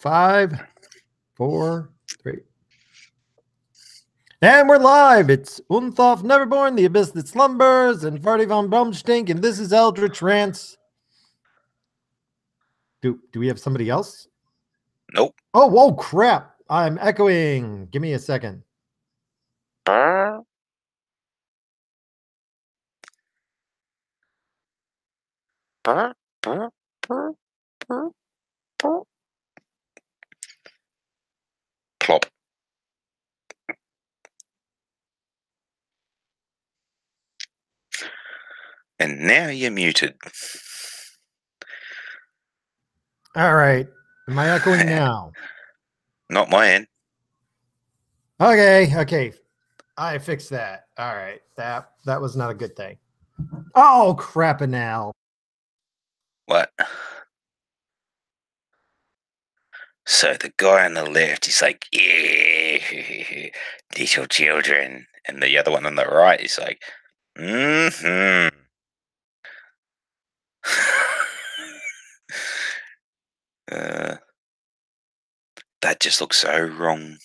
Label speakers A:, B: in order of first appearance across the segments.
A: 5, 4, 3. And we're live. It's Unthoff Neverborn, The-Abyss-That-Slumbers, and Farty von Brumstink, and this is Eldritch Rants. Do we have somebody else?
B: Nope.
A: Oh, whoa, crap. I'm echoing. Give me a second.
B: Plop. And now you're muted.
A: All right. Am I echoing now?
B: Not my end.
A: Okay. I fixed that. All right. That was not a good thing. Oh, crap, now.
B: What? So the guy on the left, he's like, yeah, little children. And the other one on the right is like, that just looks so wrong.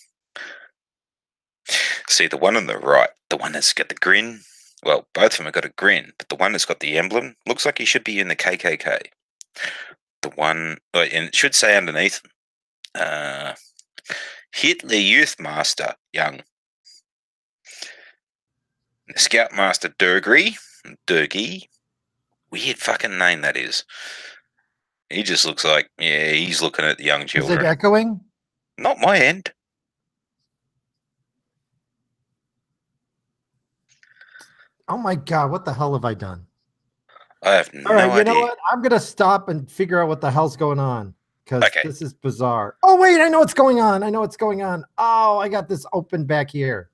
B: See, the one on the right, the one that's got the grin, well, both of them have got a grin, but the one that's got the emblem looks like he should be in the KKK. The one, and it should say underneath, Hitler Youth Master, young. Scoutmaster Durgie, weird fucking name that is. He just looks like, yeah, he's looking at the young children.
A: Is it echoing?
B: Not my end.
A: Oh my God, what the hell have I done?
B: I have no idea.
A: All right, you know what? I'm going to stop and figure out what the hell's going on because this is bizarre. Oh, wait, I know what's going on. Oh, I got this open back here.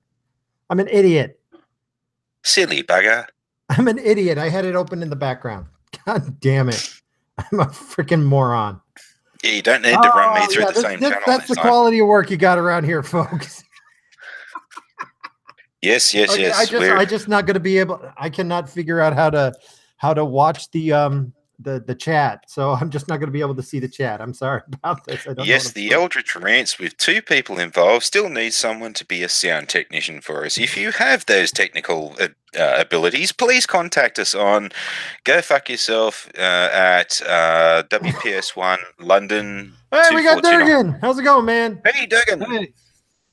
A: I'm an idiot.
B: Silly bugger.
A: I'm an idiot. I had it open in the background. God damn it. I'm a freaking moron.
B: Yeah, you don't need to run me through the same channel.
A: That's the quality of work you got around here, folks.
B: Yes.
A: I just not going to be able. I cannot figure out how to watch the chat, so I'm just not going to be able to see the chat. I'm sorry about this.
B: Yes, the Eldritch Rants with 2 people involved still needs someone to be a sound technician for us. If you have those technical abilities, please contact us on Go Fuck Yourself at WPS1 London.
A: Hey, we got Durgan. How's it going, man?
B: Hey, Durgan.
A: Hey.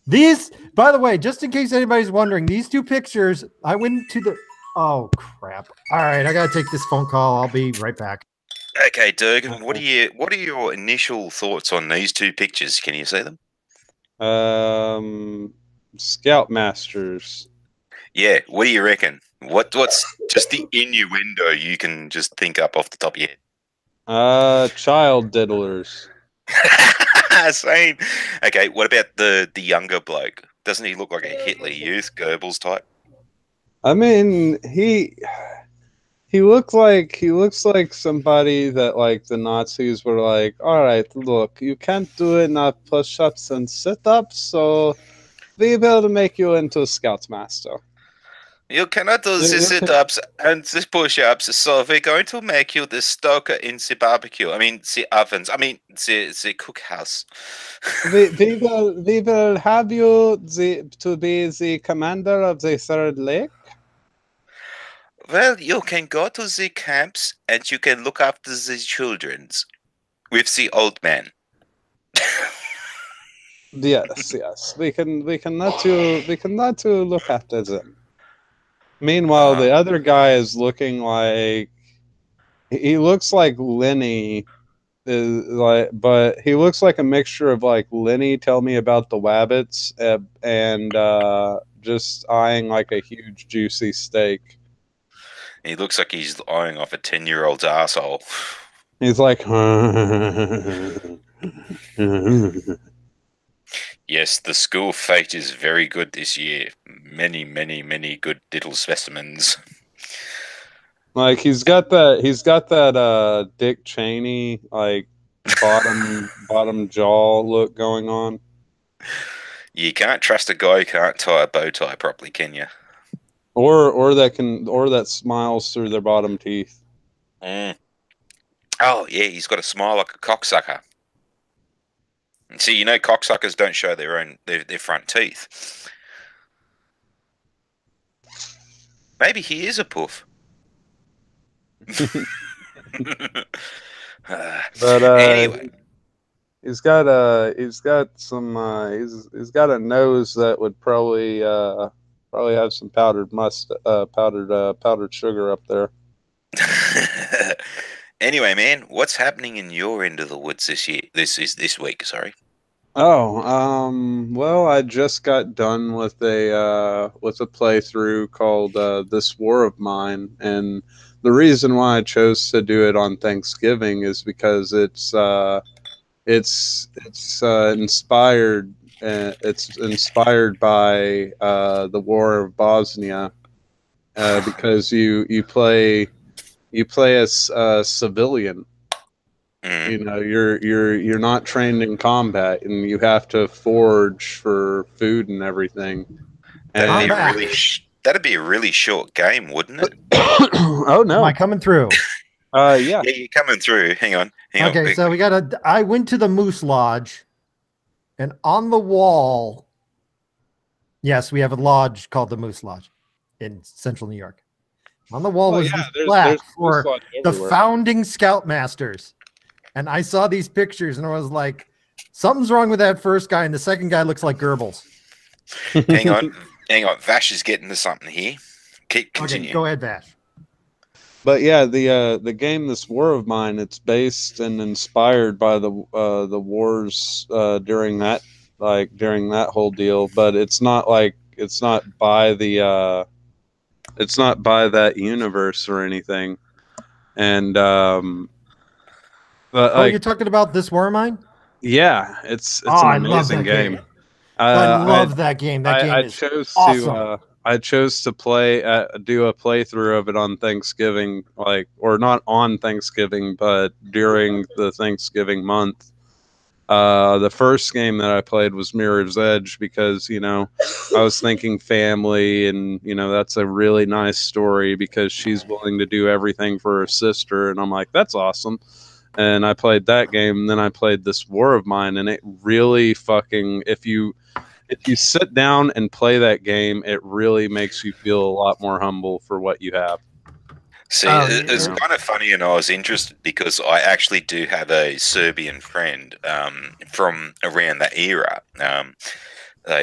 A: These, by the way, just in case anybody's wondering, these 2 pictures, I went to the... Oh, crap. All right, I got to take this phone call. I'll be right back.
B: Okay, Durgan, what are your initial thoughts on these 2 pictures? Can you see them?
C: Scoutmasters.
B: Yeah, what do you reckon? What's just the innuendo you can just think up off the top of your head?
C: Child diddlers.
B: Same. Okay, what about the younger bloke? Doesn't he look like a Hitler Youth Goebbels type?
C: I mean, he looks like somebody that like the Nazis were like, all right, look, you can't do enough push-ups and sit-ups, so we will make you into a Scoutmaster.
B: You cannot do the sit-ups and the push-ups, so we're going to make you the stoker in the barbecue. I mean, the ovens. I mean, the cookhouse.
C: we will have you to be the commander of the 3rd Lake.
B: Well, you can go to the camps and you can look after the children with the old man.
C: Yes. We can let you look after them. Meanwhile, the other guy is looking like he looks like Lenny, but he looks like a mixture of like Lenny, Tell Me About the Wabbits, and just eyeing like a huge juicy steak.
B: He looks like he's eyeing off a 10-year-old's asshole.
C: He's like,
B: yes, the school fete is very good this year. Many good little specimens.
C: Like he's got that Dick Cheney like bottom jaw look going on.
B: You can't trust a guy who can't tie a bow tie properly, can you?
C: Or that smiles through their bottom teeth.
B: Oh yeah, he's got a smile like a cocksucker. See, you know, cocksuckers don't show their front teeth. Maybe he is a poof.
C: But
B: anyway,
C: he's got a nose that would probably have some powdered sugar up there.
B: Anyway, man, what's happening in your end of the woods this week? Sorry.
C: Oh, well, I just got done with a playthrough called This War of Mine, and the reason why I chose to do it on Thanksgiving is because it's inspired. It's inspired by the War of Bosnia, because you play as a civilian. You know, you're not trained in combat, and you have to forage for food and everything.
B: That'd be a really short game, wouldn't it?
C: Oh no!
A: Am I coming through?
C: Yeah.
B: Yeah, you're coming through. Hang on.
A: Okay, so I went to the Moose Lodge, and on the wall, yes, we have a lodge called the Moose Lodge in Central New York. On the wall was this plaque for the founding Scoutmasters. And I saw these pictures and I was like, something's wrong with that first guy, and the second guy looks like Goebbels.
B: Hang on. Vash is getting to something here. Continue.
A: Okay, go ahead, Vash.
C: But yeah, the game This War of Mine, it's based and inspired by the wars during that whole deal, but it's not by that universe or anything. And but
B: you're
A: talking about This War of Mine?
C: Yeah, it's an amazing game.
A: I love that game. That game is awesome.
C: I chose to do a playthrough of it on Thanksgiving, or not on Thanksgiving, but during the Thanksgiving month. The first game that I played was Mirror's Edge because, I was thinking family, and, that's a really nice story because she's willing to do everything for her sister. And I'm like, that's awesome. And I played that game, and then I played This War of Mine, and it really if you sit down and play that game, it really makes you feel a lot more humble for what you have.
B: See, it's kind of funny, and I was interested because I actually do have a Serbian friend from around that era.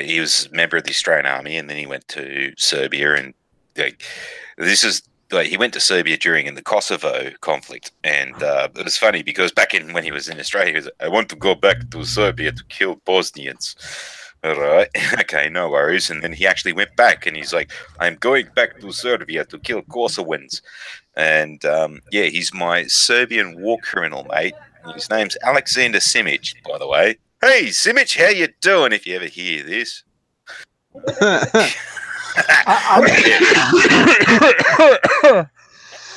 B: He was a member of the Australian Army, and then he went to Serbia, and he went to Serbia during the Kosovo conflict, and it was funny because when he was in Australia, he was, I want to go back to Serbia to kill Bosnians. All right, okay, no worries. And then he actually went back, and he's like, I'm going back to Serbia to kill Kosovans. And he's my Serbian war criminal, mate. His name's Alexander Simic, by the way. Hey, Simic, how you doing if you ever hear this?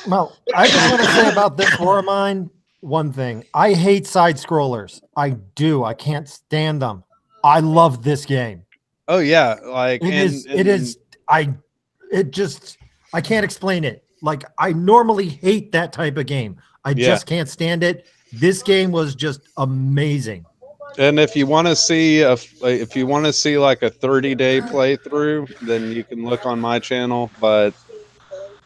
A: Well, I just want to say about This War of Mine one thing. I hate side scrollers. I do. I can't stand them. I love this game.
C: Oh yeah, I
A: can't explain it. Like, I normally hate that type of game. I just can't stand it. This game was just amazing.
C: And if you want to see like a 30-day playthrough, then you can look on my channel. But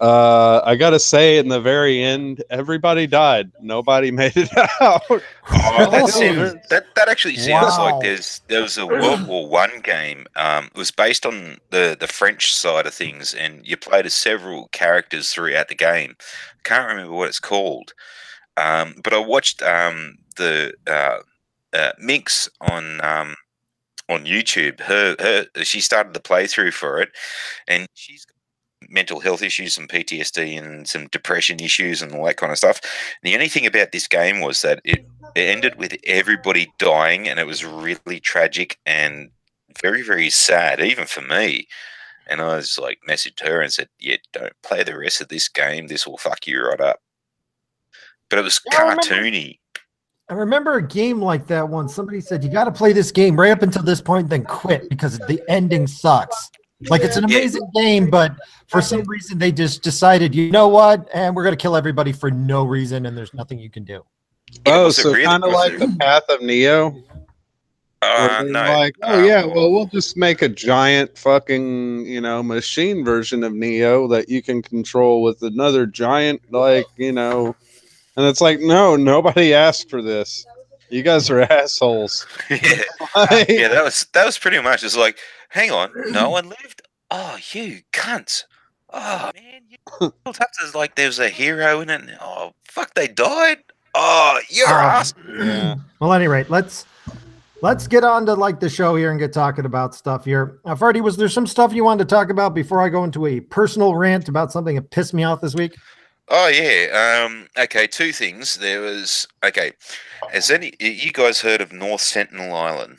C: I gotta say, in the very end, everybody died. Nobody made it out.
B: That actually sounds like there was a World War I game. It was based on the French side of things, and you played as several characters throughout the game. Can't remember what it's called, but I watched the Minx on YouTube. She started the playthrough for it, and she's mental health issues and PTSD and some depression issues and all that kind of stuff. And the only thing about this game was that it ended with everybody dying, and it was really tragic and very, very sad, even for me. And I was like, messaged her and said, yeah, don't play the rest of this game. This will fuck you right up. But it was cartoony.
A: I remember a game like that once. Somebody said, you got to play this game right up until this point, then quit because the ending sucks. Like, it's an amazing game, but for some reason they just decided, you know what, and we're going to kill everybody for no reason, and there's nothing you can do.
C: Oh, so kind of like the Path of Neo? Where they're
B: No.
C: like, oh yeah, well we'll just make a giant fucking machine version of Neo that you can control with another giant and it's like, no, nobody asked for this. You guys are assholes.
B: Yeah.
C: Like,
B: Yeah, that was pretty much. It's like, hang on, no one lived. Oh, you cunts! Oh man, you built up as like there was a hero in it. And, oh fuck, they died. Oh, you're ass.
C: yeah.
A: Well, at any rate, let's get on to like the show here and get talking about stuff here. Farty, was there some stuff you wanted to talk about before I go into a personal rant about something that pissed me off this week?
B: Oh yeah. Okay, two things. There was Has you guys heard of North Sentinel Island?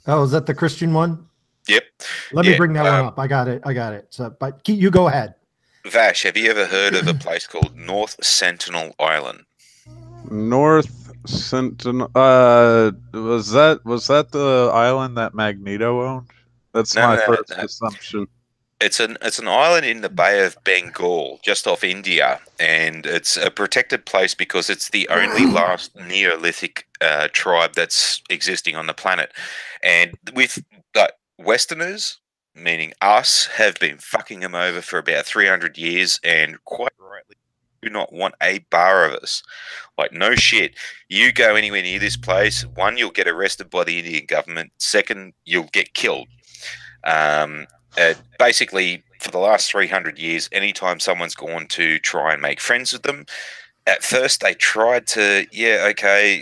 A: Oh, is that the Christian one?
B: Yep.
A: Let me bring that one up. I got it. So, but you go ahead.
B: Vash, have you ever heard of a place called North Sentinel Island?
C: North Sentinel. Was that the island that Magneto owned? That's my first assumption.
B: It's an island in the Bay of Bengal, just off India, and it's a protected place because it's the only last Neolithic tribe that's existing on the planet, and with Westerners, meaning us, have been fucking them over for about 300 years, and quite rightly do not want a bar of us. Like, no shit. You go anywhere near this place, one, you'll get arrested by the Indian government. Second, you'll get killed. Basically, for the last 300 years, anytime someone's gone to try and make friends with them, at first they tried to,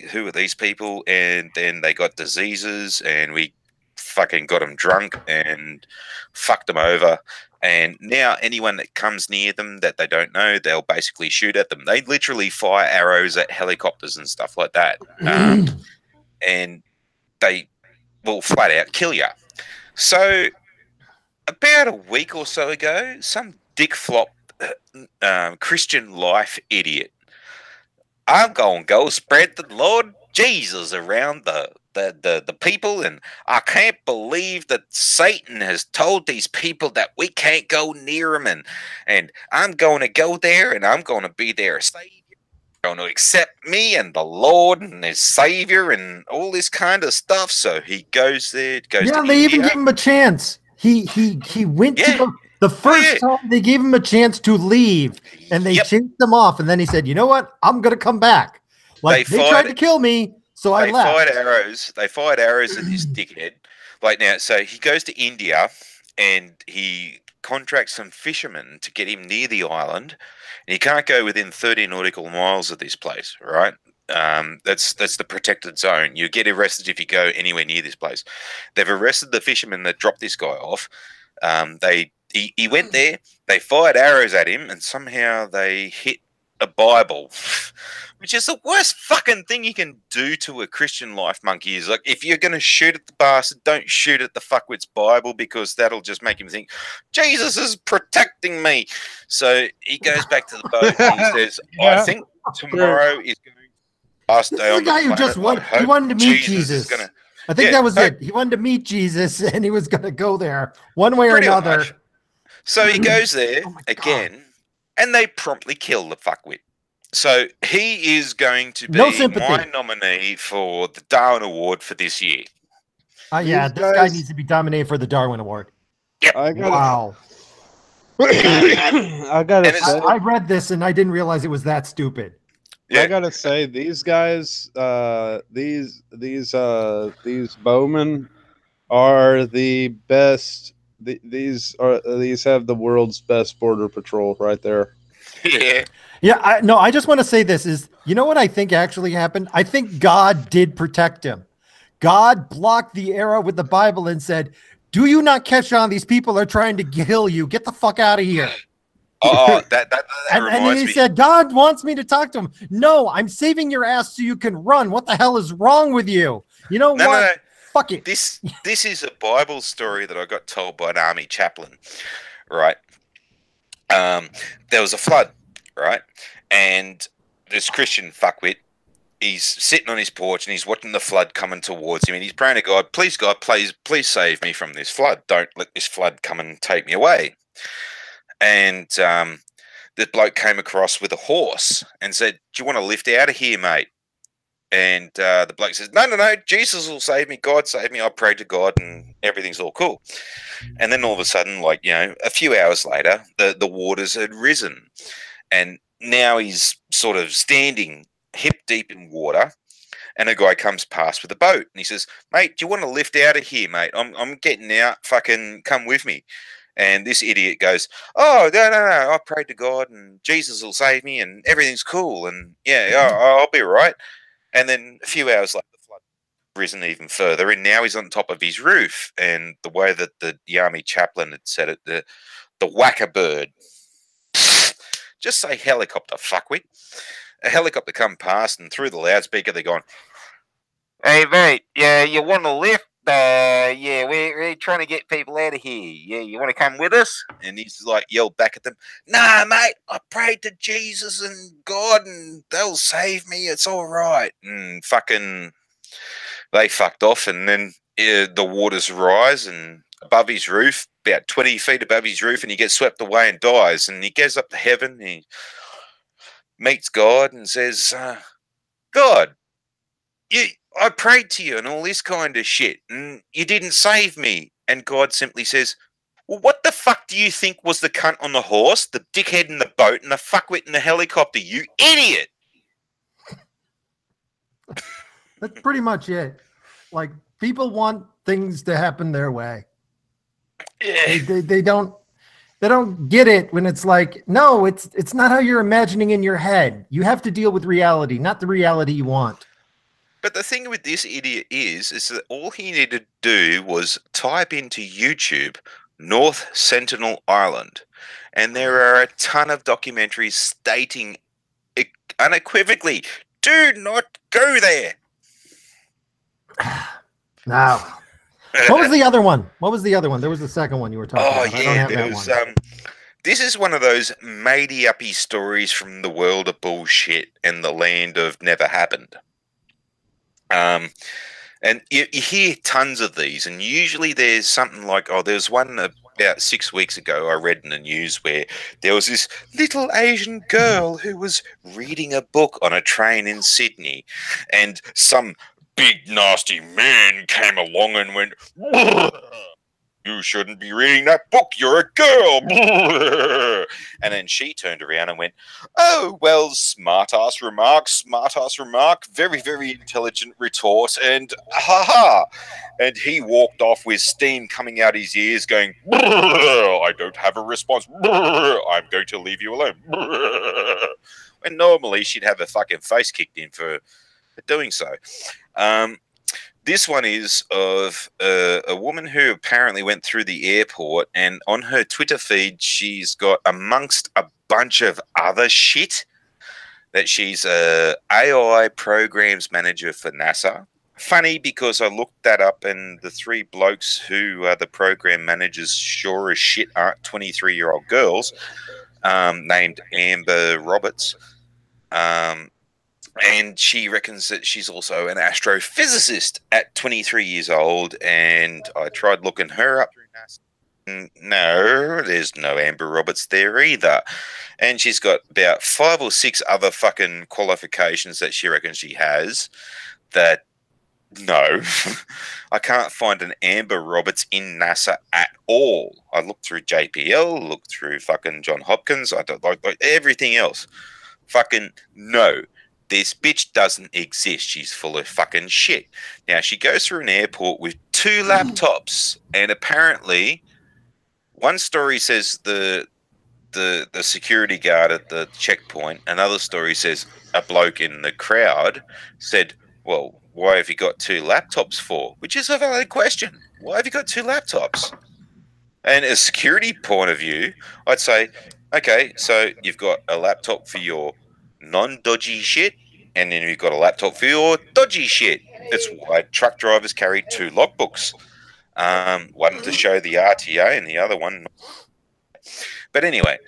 B: who are these people? And then they got diseases, and we fucking got them drunk and fucked them over. And now anyone that comes near them that they don't know, they'll basically shoot at them. They literally fire arrows at helicopters and stuff like that. And they will flat out kill you. So about a week or so ago, some dick flop Christian life idiot, I'm going to go spread the Lord Jesus around the people, and I can't believe that Satan has told these people that we can't go near him, and I'm going to go there, and I'm going to be their savior, going to accept me and the Lord and his savior and all this kind of stuff. So he goes there, goes to
A: they
B: India.
A: even gave him a chance. He went to the first time they gave him a chance to leave, and they chased him off, and then he said, you know what, I'm going to come back. Like, they tried to kill me, so I left.
B: They fired arrows at his dickhead. Like, now, so he goes to India, and he contracts some fishermen to get him near the island, and he can't go within 30 nautical miles of this place, right? That's the protected zone. You get arrested if you go anywhere near this place. They've arrested the fishermen that dropped this guy off. He went there, they fired arrows at him, and somehow they hit a Bible, which is the worst fucking thing you can do to a Christian life monkey. Is like, if you're going to shoot at the bastard, don't shoot at the fuckwit's Bible, because that'll just make him think, Jesus is protecting me. So he goes back to the boat and he says, I think tomorrow is going to be the last day on the planet.
A: Who just wanted to meet Jesus. I think that was it. He wanted to meet Jesus, and he was going to go there one way or another.
B: Much. So he goes there again, and they promptly kill the fuckwit. So he is going to be my nominee for the Darwin Award for this year.
A: This guy needs to be nominated for the Darwin Award.
B: Yep.
A: Wow. I read this, and I didn't realize it was that stupid.
C: Yeah. I gotta say, these guys, these bowmen are the best. These have the world's best border patrol right there.
B: Yeah.
A: I just want to say this is, you know what I think actually happened? I think God did protect him. God blocked the arrow with the Bible and said, "Do you not catch on? These people are trying to kill you. Get the fuck out of here."
B: That
A: and then he said, God wants me to talk to him. No, I'm saving your ass so you can run. What the hell is wrong with you? You know what?
B: No.
A: Fuck it.
B: This is a Bible story that I got told by an army chaplain, right? There was a flood, right? And this Christian fuckwit, he's sitting on his porch and he's watching the flood coming towards him, and he's praying to God, please save me from this flood. Don't let this flood come and take me away. And the bloke came across with a horse and said, do you want to lift out of here, mate? And the bloke says, no, Jesus will save me. God save me. I prayed to God and everything's all cool. And then all of a sudden, like, a few hours later, the waters had risen. And now he's sort of standing hip deep in water. And a guy comes past with a boat. And he says, mate, do you want to lift out of here, mate? I'm getting out. Fucking come with me. And this idiot goes, oh, no, I prayed to God and Jesus will save me and everything's cool. And yeah, I'll be all right. And then a few hours later, the flood risen even further, and now he's on top of his roof. And the way that the army chaplain had said it, the whacker bird, just say helicopter, fuckwit. A helicopter come past, and through the loudspeaker, they're going, hey, mate, yeah, you want to lift? Yeah, we're trying to get people out of here. Yeah, you want to come with us? And he's like, yelled back at them, nah, mate, I prayed to Jesus and God and they'll save me. It's all right. And fucking, they fucked off. And then the waters rise and above his roof, about 20 feet above his roof, and he gets swept away and dies. And he goes up to heaven, and he meets God and says, God, I prayed to you and all this kind of shit, and you didn't save me. And God simply says, well, what the fuck do you think was the cunt on the horse, the dickhead in the boat, and the fuckwit in the helicopter, you idiot?
A: That's pretty much it. Like, people want things to happen their way.
B: Yeah.
A: They don't get it when it's like, no, it's not how you're imagining in your head. You have to deal with reality, not the reality you want.
B: But the thing with this idiot is that all he needed to do was type into YouTube North Sentinel Island, and there are a ton of documentaries stating unequivocally, do not go there.
A: Now, what was the other one? There was the second one you were talking about.
B: Yeah,
A: I don't have
B: there
A: that
B: was.
A: one.
B: This is one of those matey-uppy stories from the world of bullshit and the land of never happened. And you hear tons of these, and usually there's something like, there's one about 6 weeks ago I read in the news where there was this little Asian girl who was reading a book on a train in Sydney, and some big nasty man came along and went, you shouldn't be reading that book, you're a girl. And then she turned around and went, oh, well, smart-ass remark, very, very intelligent retort, and ha-ha. And he walked off with steam coming out his ears going, I don't have a response. I'm going to leave you alone. And normally she'd have her fucking face kicked in for doing so. This one is of a woman who apparently went through the airport, and on her Twitter feed, she's got, amongst a bunch of other shit, that she's a AI programs manager for NASA. Funny, because I looked that up, and the three blokes who are the program managers sure as shit aren't 23-year-old girls, named Amber Roberts. And she reckons that she's also an astrophysicist at 23 years old, and I tried looking her up. No, there's no Amber Roberts there either. And she's got about 5 or 6 other fucking qualifications that she reckons she has that, no, I can't find an Amber Roberts in NASA at all. I looked through JPL, looked through fucking John Hopkins, I don't like everything else. Fucking no. This bitch doesn't exist. She's full of fucking shit. Now, she goes through an airport with 2 laptops, and apparently, one story says the security guard at the checkpoint. Another story says a bloke in the crowd said, well, why have you got 2 laptops for? Which is a valid question. Why have you got 2 laptops? And a security point of view, I'd say, okay, so you've got a laptop for your non-dodgy shit, and then you've got a laptop for your dodgy shit. That's why truck drivers carry 2 logbooks. One to show the RTA and the other one. But anyway,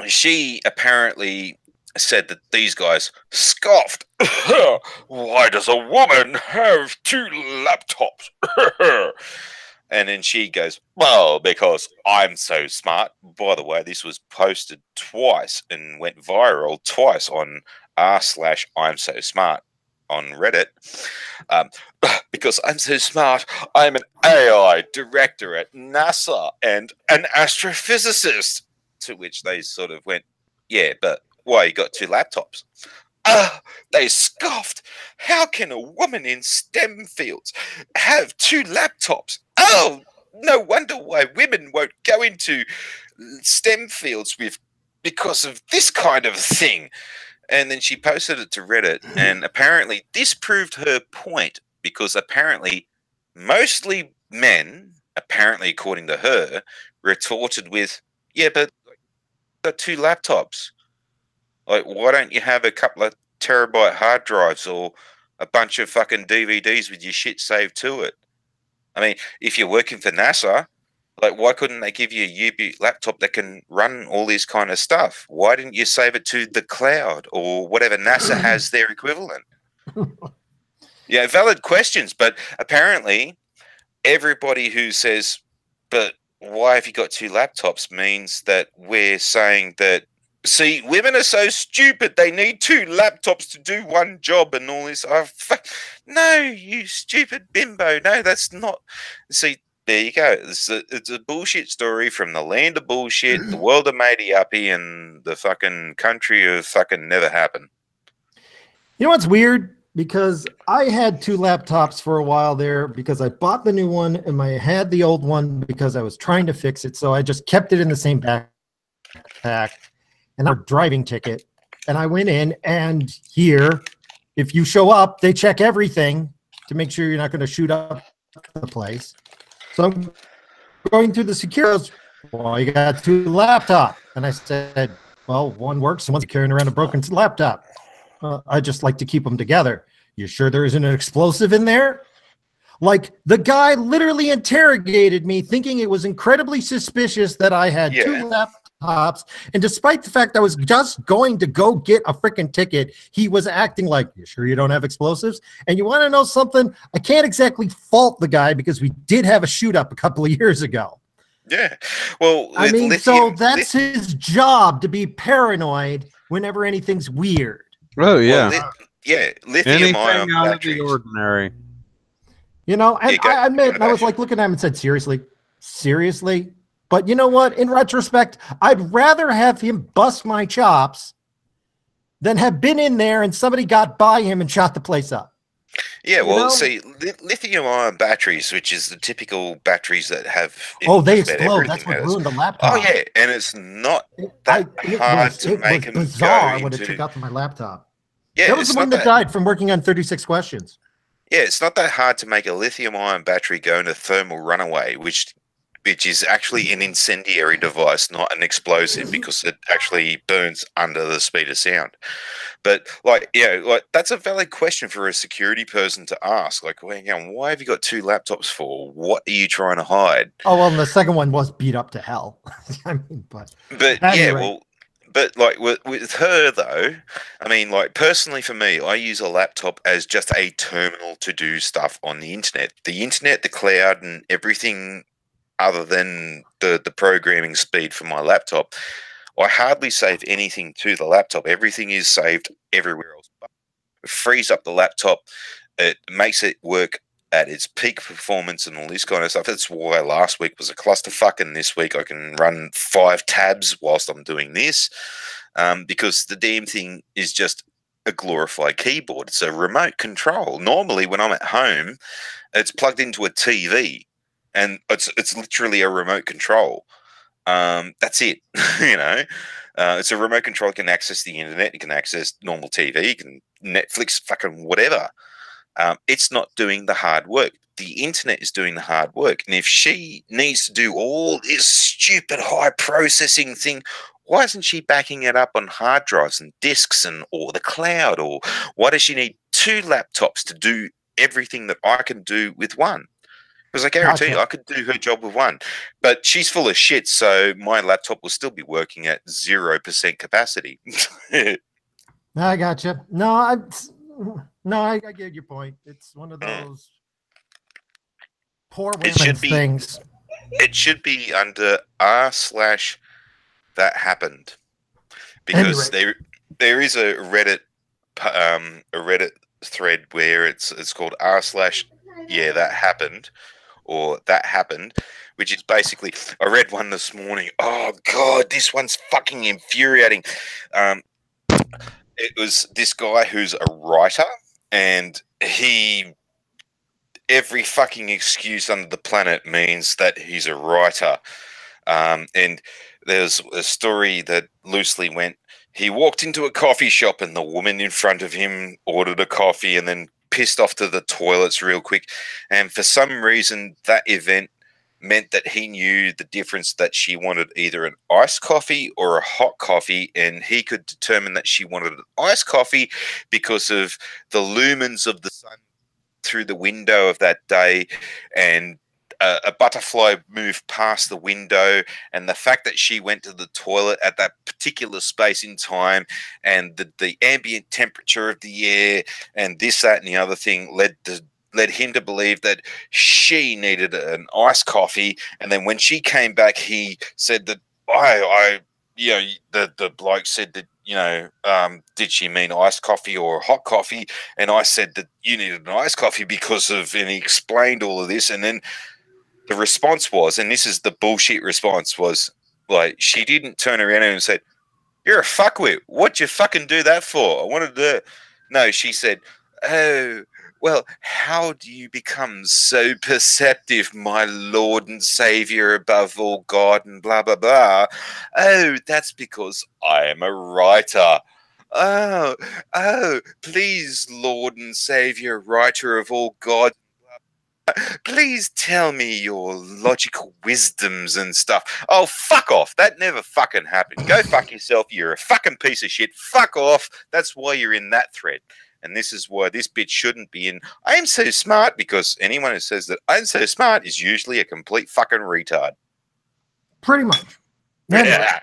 B: she apparently said that these guys scoffed. Why does a woman have 2 laptops? And then she goes, well, because I'm so smart. By the way, this was posted twice and went viral twice on r/I'm so smart on Reddit, um, because I'm so smart. I'm an AI director at NASA and an astrophysicist. To which they sort of went, yeah, but why you got 2 laptops? They scoffed. How can a woman in STEM fields have 2 laptops? Oh, no wonder why women won't go into STEM fields because of this kind of thing. And then she posted it to Reddit, and apparently this proved her point, because apparently mostly men, apparently according to her, retorted with, yeah, but I've got 2 laptops. Like, why don't you have a couple of terabyte hard drives or a bunch of fucking DVDs with your shit saved to it? I mean, if you're working for NASA, like, why couldn't they give you a U-boot laptop that can run all this kind of stuff? Why didn't you save it to the cloud or whatever NASA has their equivalent? Yeah, valid questions, but apparently everybody who says, but why have you got 2 laptops, means that we're saying that, see, women are so stupid, they need 2 laptops to do one job and all this. No, you stupid bimbo. No, that's not. See, there you go. It's a bullshit story from the land of bullshit, the world of matey-uppy, and the fucking country of fucking never happened.
A: You know what's weird? Because I had 2 laptops for a while there, because I bought the new one and I had the old one because I was trying to fix it. So I just kept it in the same backpack. And a driving ticket, and I went in, and here, if you show up, they check everything to make sure you're not going to shoot up the place. So I'm going through the security. Well, you got 2 laptops, and I said, well, one works, and one's carrying around a broken laptop. I just like to keep them together. You sure there isn't an explosive in there? Like, the guy literally interrogated me, thinking it was incredibly suspicious that I had 2 laptops. And despite the fact I was just going to go get a freaking ticket, he was acting like, you sure you don't have explosives? And you want to know something? I can't exactly fault the guy, because we did have a shoot up a couple of years ago.
B: Yeah. Well,
A: I mean, so that's his job, to be paranoid whenever anything's weird.
C: Oh, yeah.
B: Well,
C: Anything
B: lithium-ion
C: out
B: batteries.
C: of the ordinary.
A: You know, and I admit, I was like looking at him and said, seriously? But you know what? In retrospect, I'd rather have him bust my chops than have been in there and somebody got by him and shot the place up.
B: Yeah, well, see, lithium-ion batteries, which is the typical batteries that have...
A: they explode. That's what ruined the laptop.
B: Oh, yeah, and it's not that hard to make them
A: bizarre when it took out my laptop.
B: Yeah,
A: that was the one that died from working on 36 questions.
B: Yeah, it's not that hard to make a lithium-ion battery go into thermal runaway, which is actually an incendiary device, not an explosive, because it actually burns under the speed of sound. But that's a valid question for a security person to ask. Like, why have you got 2 laptops for? What are you trying to hide?
A: Oh, well, and the second one was beat up to hell. I mean, but
B: yeah, well, but like with her though, I mean, like, personally for me, I use a laptop as just a terminal to do stuff on the internet. The internet, the cloud, and everything other than the programming speed for my laptop, I hardly save anything to the laptop. Everything is saved everywhere else. It frees up the laptop. It makes it work at its peak performance and all this kind of stuff. That's why last week was a clusterfuck, and this week I can run 5 tabs whilst I'm doing this, because the damn thing is just a glorified keyboard. It's a remote control. Normally when I'm at home, it's plugged into a TV, and it's literally a remote control. That's it. It's a remote control. You can access the internet. You can access normal TV. You can Netflix, fucking whatever. It's not doing the hard work. The internet is doing the hard work. And if she needs to do all this stupid high processing thing, why isn't she backing it up on hard drives and disks or the cloud? Or why does she need 2 laptops to do everything that I can do with one? Because I guarantee you, I could do her job with one. But she's full of shit, so my laptop will still be working at 0% capacity.
A: I gotcha. No, I get your point. It's one of those poor women's things.
B: It should be under r/that happened, because there is a Reddit thread where it's called r/yeah that happened, or that happened, which is basically, I read one this morning. Oh god, this one's fucking infuriating. It was this guy who's a writer, and every fucking excuse under the planet means that he's a writer. And there's a story that loosely went, he walked into a coffee shop and the woman in front of him ordered a coffee and then pissed off to the toilets real quick. And for some reason, that event meant that he knew the difference, that she wanted either an iced coffee or a hot coffee, and he could determine that she wanted an iced coffee because of the lumens of the sun through the window of that day, and a butterfly moved past the window, and the fact that she went to the toilet at that particular space in time, and the ambient temperature of the air, and this, that, and the other thing led him to believe that she needed an iced coffee. And then when she came back, he said that the bloke said that, did she mean iced coffee or hot coffee? And I said that you needed an iced coffee because of, and he explained all of this. And then the response was, and this is the bullshit response, was like, she didn't turn around and said, "You're a fuckwit. What'd you fucking do that for? I wanted to." No, she said, "Oh, well, how do you become so perceptive, my Lord and Savior above all God, and blah, blah, blah? Oh, that's because I am a writer. Oh, please, Lord and Savior, writer of all God, please tell me your logical wisdoms and stuff." Oh, fuck off. That never fucking happened. Go fuck yourself. You're a fucking piece of shit. Fuck off. That's why you're in that thread. And this is why this bit shouldn't be in "I am so smart," because anyone who says that I'm so smart is usually a complete fucking retard.
A: Pretty much.
B: Yeah.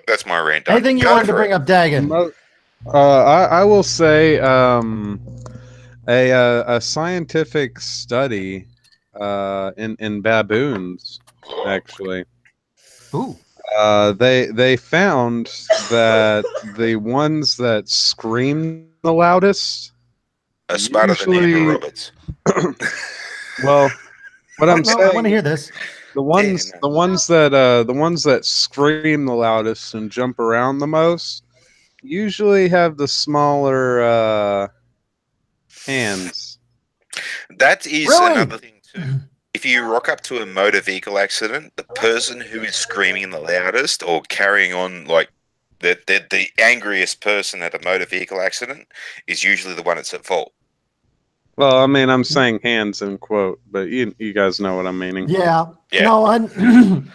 B: That's my rant.
A: Anything you wanted to bring up, Dagan?
C: I will say a scientific study in baboons, actually.
A: Ooh.
C: They found that the ones that scream the loudest
B: are smarter than Andrew Roberts.
C: Well, what I'm saying,
A: I want to hear this.
C: the ones that scream the loudest and jump around the most usually have the smaller hands.
B: That is
A: Really?
B: another thing too. If you rock up to a motor vehicle accident, the person who is screaming the loudest or carrying on like the angriest person at a motor vehicle accident is usually the one that's at fault.
C: Well, I mean, I'm saying hands in quote, but you guys know what I'm meaning.
A: Yeah. No,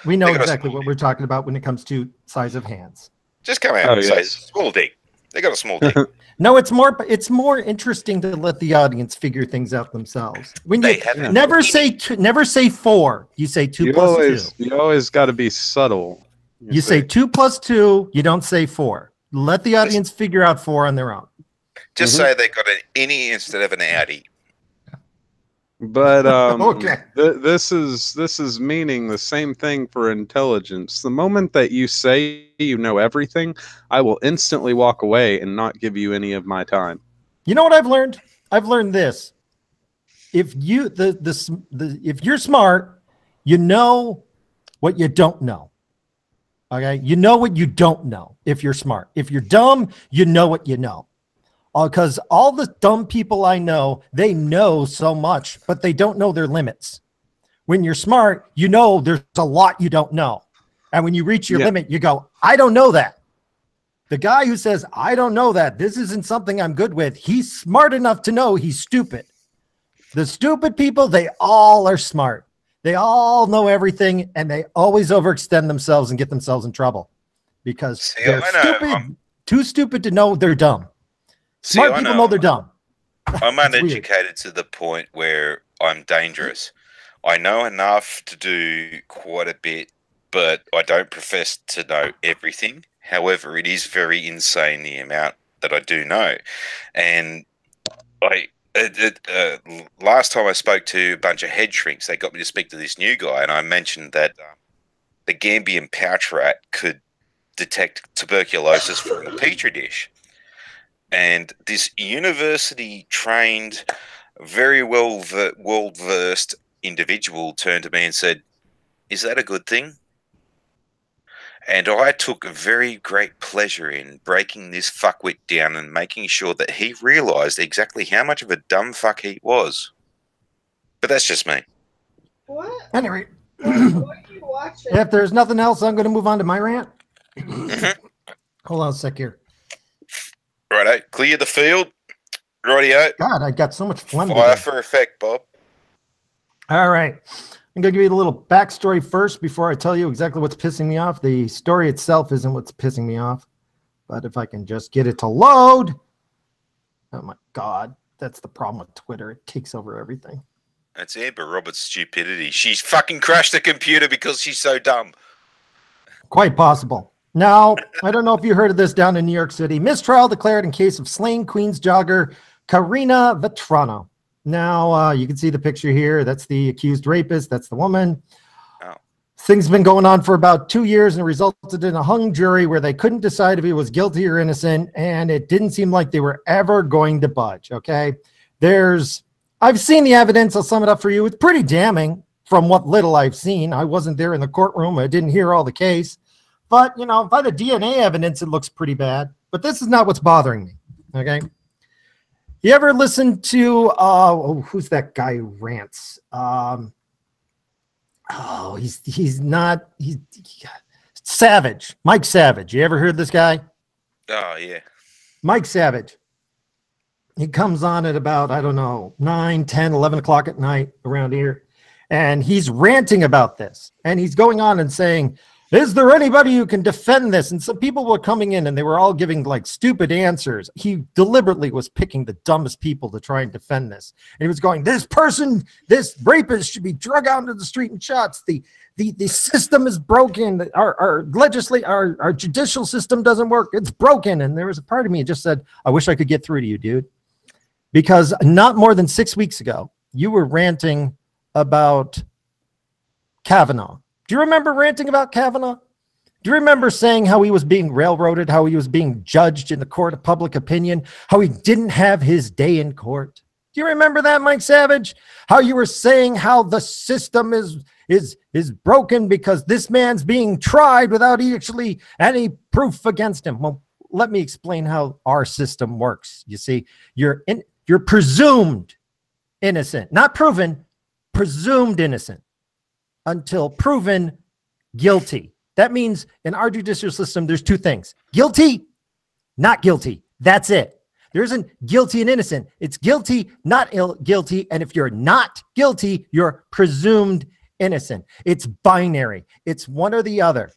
A: we know exactly what we're talking about when it comes to size of hands.
B: Just come out and say small dick. They got a small dick.
A: No, it's more interesting to let the audience figure things out themselves. When you never say 4, you say 2 plus 2.
C: You always got to be subtle.
A: You say 2 plus 2. You don't say 4. Let the audience figure out 4 on their own.
B: Just say they got an innie instead of an outie.
C: But this is meaning the same thing for intelligence. The moment that you say you know everything, I will instantly walk away and not give you any of my time.
A: You know what I've learned? I've learned this. If you if you're smart, you know what you don't know. Okay? You know what you don't know if you're smart. If you're dumb, you know what you know. Because all the dumb people I know, they know so much, but they don't know their limits. When you're smart, you know there's a lot you don't know. And when you reach your limit, you go, I don't know that. The guy who says, I don't know that, this isn't something I'm good with, he's smart enough to know he's stupid. The stupid people, they all are smart. They all know everything, and they always overextend themselves and get themselves in trouble. Because they're stupid, too stupid to know they're dumb. Smart people know they're dumb.
B: I'm uneducated to the point where I'm dangerous. I know enough to do quite a bit, but I don't profess to know everything. However, it is very insane the amount that I do know. And last time I spoke to a bunch of head shrinks, they got me to speak to this new guy, and I mentioned that the Gambian pouch rat could detect tuberculosis from the petri dish. And this university-trained, very well-versed individual turned to me and said, "Is that a good thing?" And I took very great pleasure in breaking this fuckwit down and making sure that he realised exactly how much of a dumb fuck he was. But that's just me.
D: What?
A: Anyway,
D: What are you watching?
A: if there's nothing else, I'm going to move on to my rant.
B: Mhm.
A: Hold on a sec here.
B: Righto, clear the field. Rightio.
A: God, I got so much phlegm
B: Fire
A: today.
B: for effect, Bob.
A: All right. I'm going to give you a little backstory first before I tell you exactly what's pissing me off. The story itself isn't what's pissing me off, but if I can just get it to load. Oh my God. That's the problem with Twitter. It takes over everything.
B: That's Amber Roberts' stupidity. She's fucking crashed the computer because she's so dumb.
A: Quite possible. Now, I don't know if you heard of this down in New York City. Mistrial declared in case of slain Queens jogger Karina Vetrano. Now, you can see the picture here. That's the accused rapist. That's the woman.
B: Oh.
A: Things have been going on for about 2 years and resulted in a hung jury where they couldn't decide if he was guilty or innocent, and it didn't seem like they were ever going to budge, okay? I've seen the evidence. I'll sum it up for you. It's pretty damning from what little I've seen. I wasn't there in the courtroom. I didn't hear all the case. But, you know, by the DNA evidence, it looks pretty bad. But this is not what's bothering me, okay? You ever listen to, who's that guy who rants? He's Savage. Mike Savage. You ever heard this guy?
B: Oh, yeah.
A: Mike Savage. He comes on at about, I don't know, 9, 10, 11 o'clock at night around here. And he's ranting about this. And he's going on and saying, is there anybody who can defend this? And some people were coming in and they were all giving like stupid answers. He deliberately was picking the dumbest people to try and defend this. And he was going, this rapist should be drug out into the street and shot. The system is broken. Our judicial system doesn't work. It's broken. And there was a part of me that just said, I wish I could get through to you, dude. Because not more than 6 weeks ago, you were ranting about Kavanaugh. Do you remember ranting about Kavanaugh? Do you remember saying how he was being railroaded, how he was being judged in the court of public opinion, how he didn't have his day in court? Do you remember that, Mike Savage? How you were saying how the system is broken because this man's being tried without actually any proof against him. Well, let me explain how our system works. You see, you're presumed innocent, not proven, presumed innocent until proven guilty. That means in our judicial system, there's two things: guilty, not guilty. That's it. There isn't guilty and innocent. It's guilty, not guilty. And if you're not guilty, you're presumed innocent. It's binary. It's one or the other.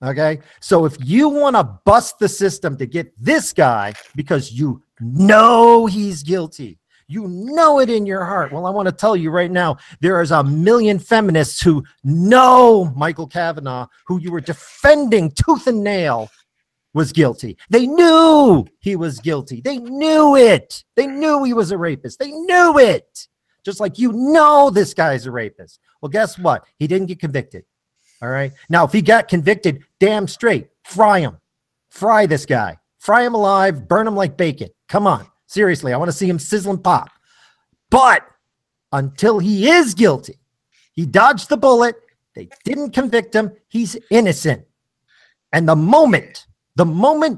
A: Okay. So if you want to bust the system to get this guy because you know he's guilty, you know it in your heart. Well, I want to tell you right now, there is a million feminists who know Michael Kavanaugh, who you were defending tooth and nail, was guilty. They knew he was guilty. They knew it. They knew he was a rapist. They knew it. Just like you know this guy's a rapist. Well, guess what? He didn't get convicted. All right. Now, if he got convicted, damn straight, fry him. Fry this guy. Fry him alive. Burn him like bacon. Come on. Seriously, I want to see him sizzle and pop. But until he is guilty, he dodged the bullet. They didn't convict him. He's innocent. And the moment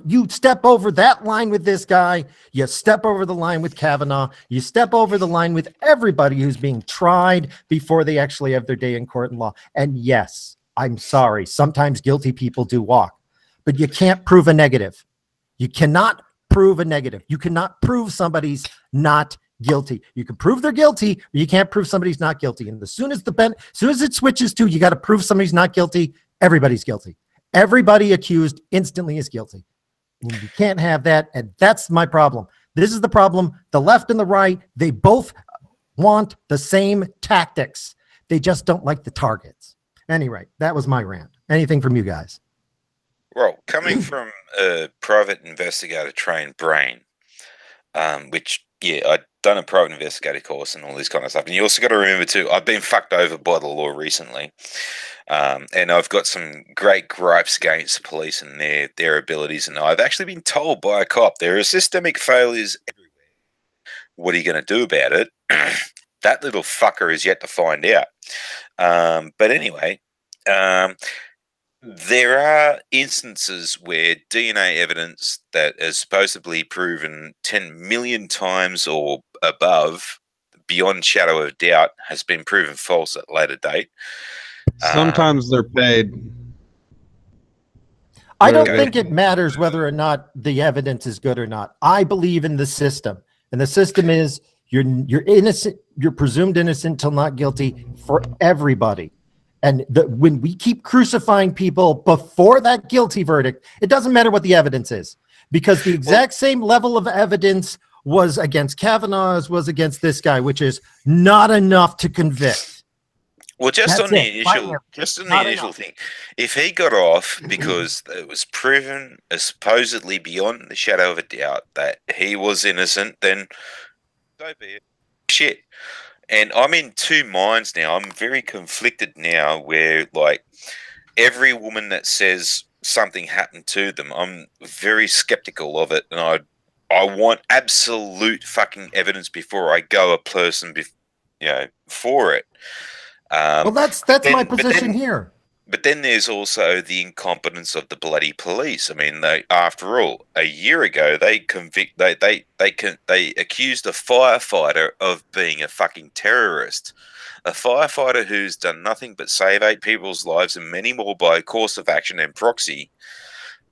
A: you step over that line with this guy, you step over the line with Kavanaugh, you step over the line with everybody who's being tried before they actually have their day in court and law. And yes, I'm sorry, sometimes guilty people do walk, but you can't prove a negative. You cannot prove a negative. You cannot prove somebody's not guilty. You can prove they're guilty, but you can't prove somebody's not guilty. And as soon as it switches to you got to prove somebody's not guilty, everybody's guilty. Everybody accused instantly is guilty. And you can't have that, and that's my problem. This is the problem. The left and the right, they both want the same tactics. They just don't like the targets. Anyway, that was my rant. Anything from you guys?
B: Well, coming from a private investigator trained brain, which yeah, I'd done a private investigator course and all this kind of stuff. And you also got to remember too, I've been fucked over by the law recently, and I've got some great gripes against the police and their abilities. And I've actually been told by a cop there are systemic failures everywhere. What are you going to do about it? That little fucker is yet to find out. But anyway, there are instances where DNA evidence that is supposedly proven 10 million times or above, beyond shadow of doubt, has been proven false at a later date.
C: Sometimes they're paid.
A: I don't
B: Okay.
A: think it matters whether or not the evidence is good or not. I believe in the system, and the system is you're innocent, you're presumed innocent till not guilty for everybody. And when we keep crucifying people before that guilty verdict, it doesn't matter what the evidence is, because the exact same level of evidence was against Kavanaugh as was against this guy, which is not enough to convict.
B: Well, just
A: That's
B: on the
A: it.
B: initial,
A: Fire.
B: just on the
A: Not
B: initial
A: enough.
B: thing, if he got off because it was proven supposedly beyond the shadow of a doubt that he was innocent, then so be it. Shit. And I'm in two minds now. I'm very conflicted now where, like, every woman that says something happened to them, I'm very skeptical of it. And I want absolute fucking evidence before I go a person, for it.
A: Well, that's my position here.
B: But then there's also the incompetence of the bloody police. I mean, after all, a year ago they accused a firefighter of being a fucking terrorist. A firefighter who's done nothing but save 8 people's lives and many more by course of action and proxy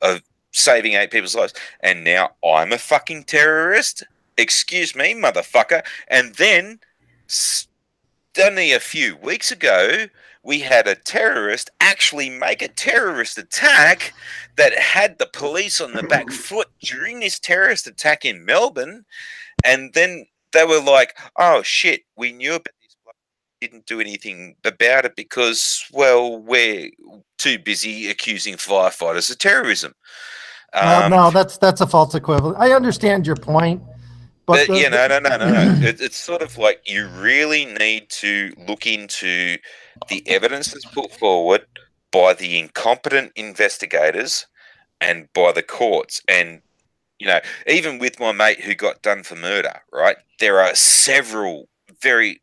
B: of saving 8 people's lives. And now I'm a fucking terrorist? Excuse me, motherfucker. And then only a few weeks ago, we had a terrorist actually make a terrorist attack that had the police on the back foot during this terrorist attack in Melbourne. And then they were like, oh shit, we knew about this, but didn't do anything about it because, well, we're too busy accusing firefighters of terrorism.
A: No, that's a false equivalent. I understand your point. But
B: no. It's sort of like you really need to look into the evidence that's put forward by the incompetent investigators and by the courts. And, even with my mate who got done for murder, right, there are several very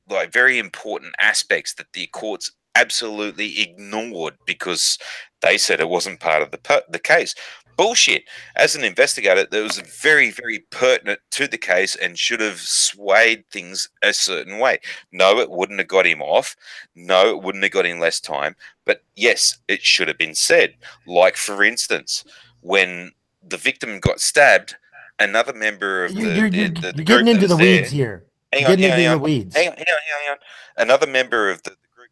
B: important aspects that the courts absolutely ignored because they said it wasn't part of the case. Bullshit. As an investigator, that was very, very pertinent to the case and should have swayed things a certain way. No, it wouldn't have got him off. No, it wouldn't have got him less time. But yes, it should have been said. Like, for instance, when the victim got stabbed, another member of
A: you're
B: group
A: getting into the
B: there,
A: weeds here.
B: Hang on.
A: Weeds.
B: Hang on. Another member of the group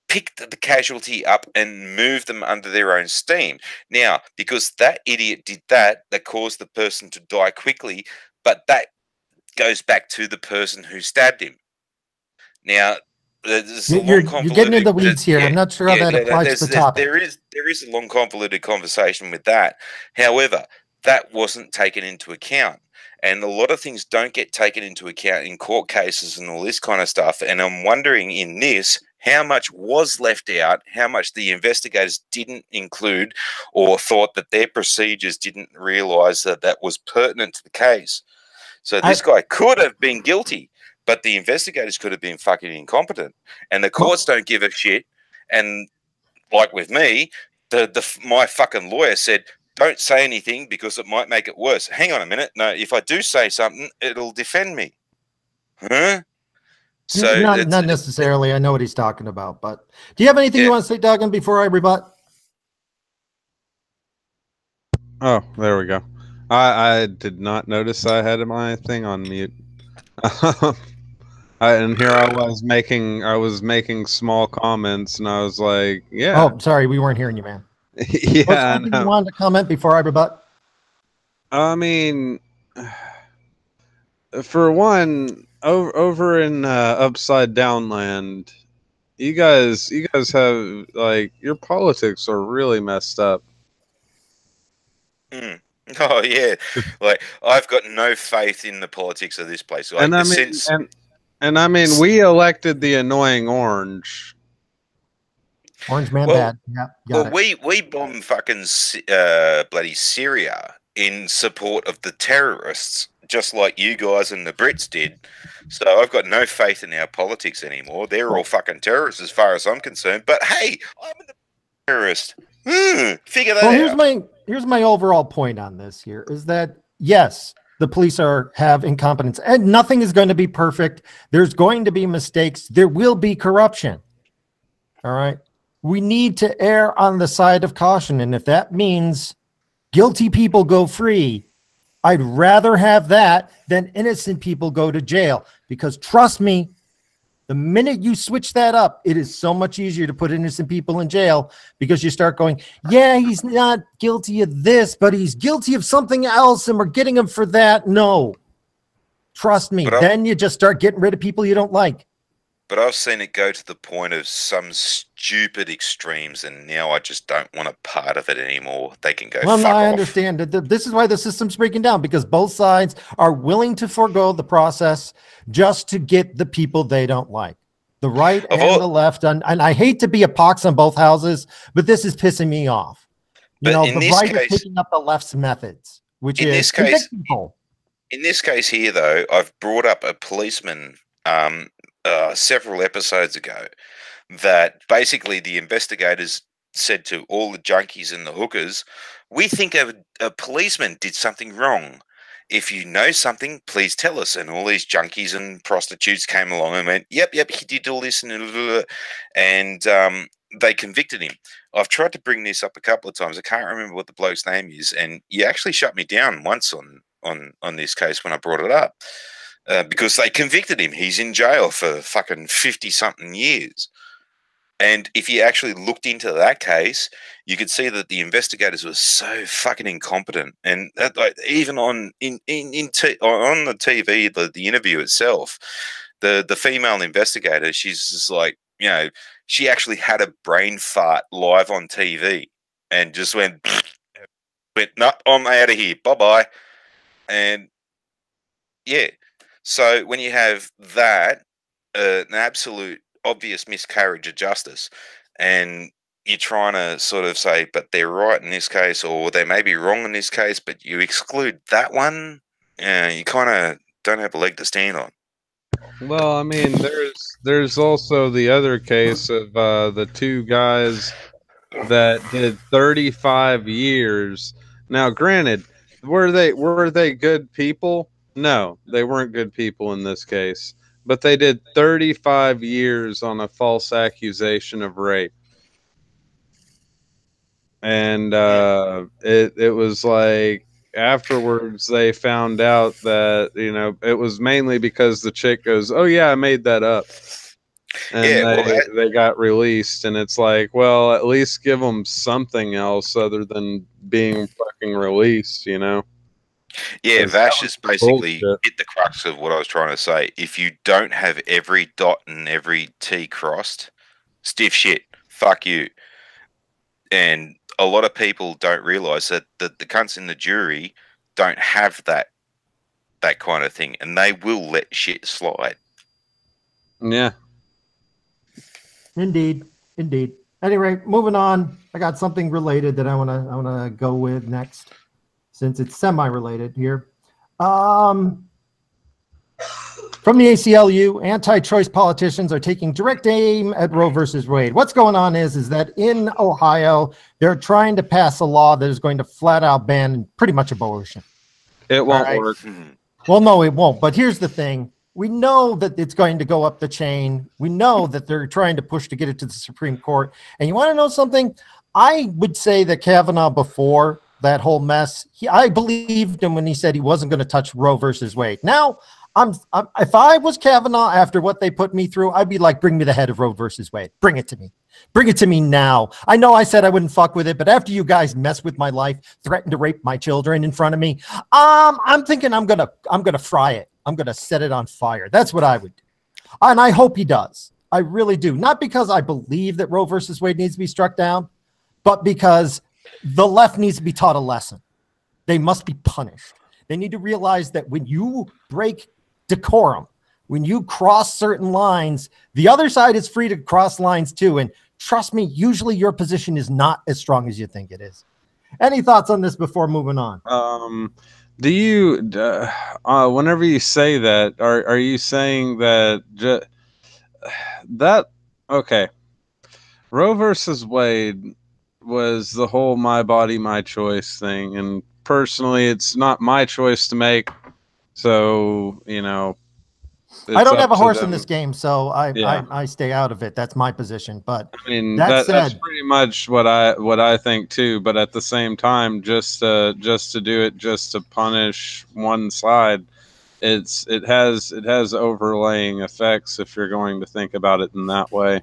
B: picked the casualty up and moved them under their own steam. Now, because that idiot did that caused the person to die quickly, but that goes back to the person who stabbed him. Now,
A: you're getting into the weeds here. I'm not sure how that applies to the topic.
B: There is a long convoluted conversation with that. However, that wasn't taken into account. And a lot of things don't get taken into account in court cases and all this kind of stuff. And I'm wondering in this, how much was left out, how much the investigators didn't include or thought that their procedures didn't realize that was pertinent to the case. So this guy could have been guilty, but the investigators could have been fucking incompetent. And the courts don't give a shit. And like with me, my fucking lawyer said, don't say anything because it might make it worse. Hang on a minute. No, if I do say something, it'll defend me. Huh? So
A: not necessarily. I know what he's talking about. But do you have anything you want to say, Duggan, before I rebut?
C: Oh, there we go. I did not notice I had my thing on mute. And here I was making small comments, and I was like, "Yeah."
A: Oh, sorry, we weren't hearing you, man.
C: Yeah,
A: What's you wanted to comment before I rebut? I
C: mean, for one, over in Upside Down Land, you guys have, like, your politics are really messed up.
B: Oh yeah, like I've got no faith in the politics of this place. Like,
C: And I mean, and I mean, we elected the annoying orange.
A: Orange man
B: Well,
A: bad. Yeah, got
B: well,
A: it.
B: we bombed fucking bloody Syria in support of the terrorists, just like you guys and the Brits did. So I've got no faith in our politics anymore. They're all fucking terrorists as far as I'm concerned. But hey, I'm a terrorist. Figure that
A: Well,
B: out.
A: here's my overall point on this here is that yes, the police have incompetence and nothing is going to be perfect. There's going to be mistakes. There will be corruption. All right. We need to err on the side of caution. And if that means guilty people go free, I'd rather have that than innocent people go to jail. Because trust me, the minute you switch that up, it is so much easier to put innocent people in jail because you start going, yeah, he's not guilty of this, but he's guilty of something else and we're getting him for that. No, trust me. Then you just start getting rid of people you don't like.
B: But I've seen it go to the point of some stupid extremes, and now I just don't want a part of it anymore. They can go.
A: Well,
B: fuck
A: no, I
B: off.
A: understand that. This is why the system's breaking down, because both sides are willing to forego the process just to get the people they don't like. The right and the left. And I hate to be a pox on both houses, but this is pissing me off. You know, the right is picking up the left's methods, which is convict people.
B: In this case here, though, I've brought up a policeman several episodes ago that basically the investigators said to all the junkies and the hookers, we think a policeman did something wrong. If you know something, please tell us. And all these junkies and prostitutes came along and went, yep, he did all this. And they convicted him. I've tried to bring this up a couple of times. I can't remember what the bloke's name is. And you actually shut me down once on this case when I brought it up. Because they convicted him. He's in jail for fucking 50-something years. And if you actually looked into that case, you could see that the investigators were so fucking incompetent. And that, like, even on the TV, the interview itself, the female investigator, she's just like, you know, she actually had a brain fart live on TV and just went, no, I'm out of here. Bye-bye. And yeah. So when you have that, an absolute obvious miscarriage of justice, and you're trying to sort of say, but they're right in this case, or they may be wrong in this case, but you exclude that one, you kind of don't have a leg to stand on.
C: Well, I mean, there's also the other case of the two guys that did 35 years. Now, granted, were they good people? No, they weren't good people in this case. But they did 35 years on a false accusation of rape. And it was like afterwards they found out that, you know, it was mainly because the chick goes, oh yeah, I made that up. And they got released, and it's like, well, at least give them something else other than being fucking released, you know?
B: Yeah, Vash is basically hit the crux of what I was trying to say. If you don't have every dot and every T crossed, stiff shit, fuck you. And a lot of people don't realise that the cunts in the jury don't have that kind of thing, and they will let shit slide.
C: Yeah.
A: Indeed. Anyway, moving on. I got something related that I wanna go with next, since it's semi-related here. From the ACLU, anti-choice politicians are taking direct aim at Roe versus Wade. What's going on is that in Ohio, they're trying to pass a law that is going to flat out ban pretty much abortion.
C: It won't work.
A: Well, no, it won't. But here's the thing. We know that it's going to go up the chain. We know that they're trying to push to get it to the Supreme Court. And you want to know something? I would say that Kavanaugh, before that whole mess, I believed him when he said he wasn't going to touch Roe versus Wade. Now, if I was Kavanaugh after what they put me through, I'd be like, bring me the head of Roe versus Wade. Bring it to me. Bring it to me now. I know I said I wouldn't fuck with it, but after you guys mess with my life, threaten to rape my children in front of me, I'm thinking I'm gonna fry it. I'm gonna set it on fire. That's what I would do, and I hope he does. I really do. Not because I believe that Roe versus Wade needs to be struck down, but because the left needs to be taught a lesson. they must be punished. They need to realize that when you break decorum, when you cross certain lines, the other side is free to cross lines too. And trust me, usually your position is not as strong as you think it is. Any thoughts on this before moving on?
C: Do you, whenever you say that, are you saying that okay, Roe versus Wade was the whole my body, my choice thing. And personally, it's not my choice to make. So, you know,
A: I don't have a
C: up to
A: horse in
C: them.
A: this game, so
C: Yeah.
A: I stay out of it. That's my position. But
C: I mean,
A: that
C: that's
A: said,
C: pretty much what I think too. But at the same time, just to do it, just to punish one side, it has overlaying effects if you're going to think about it in that way.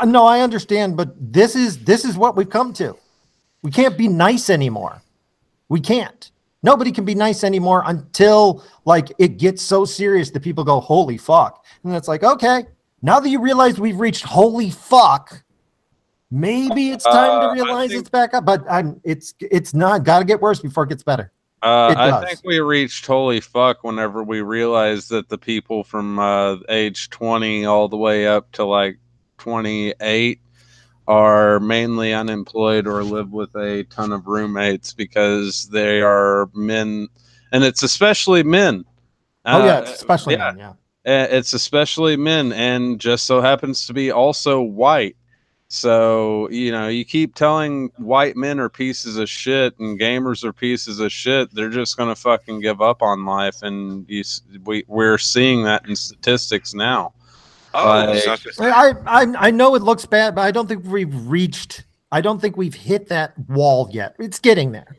A: no, I understand, but this is what we've come to. We can't be nice anymore. We can't. Nobody can be nice anymore until like it gets so serious that people go, holy fuck. And it's like, okay, now that you realize we've reached holy fuck, maybe it's time to realize it's back up. But it's not got to get worse before it gets better.
C: I think we reached holy fuck whenever we realized that the people from age 20 all the way up to like 28 are mainly unemployed or live with a ton of roommates because they are men, and it's especially men.
A: Oh yeah, it's especially men, yeah.
C: It's especially men, and just so happens to be also white. So, you know, you keep telling white men are pieces of shit and gamers are pieces of shit, they're just going to fucking give up on life. And we're seeing that in statistics now.
A: I know it looks bad, but I don't think I don't think we've hit that wall yet. It's getting there.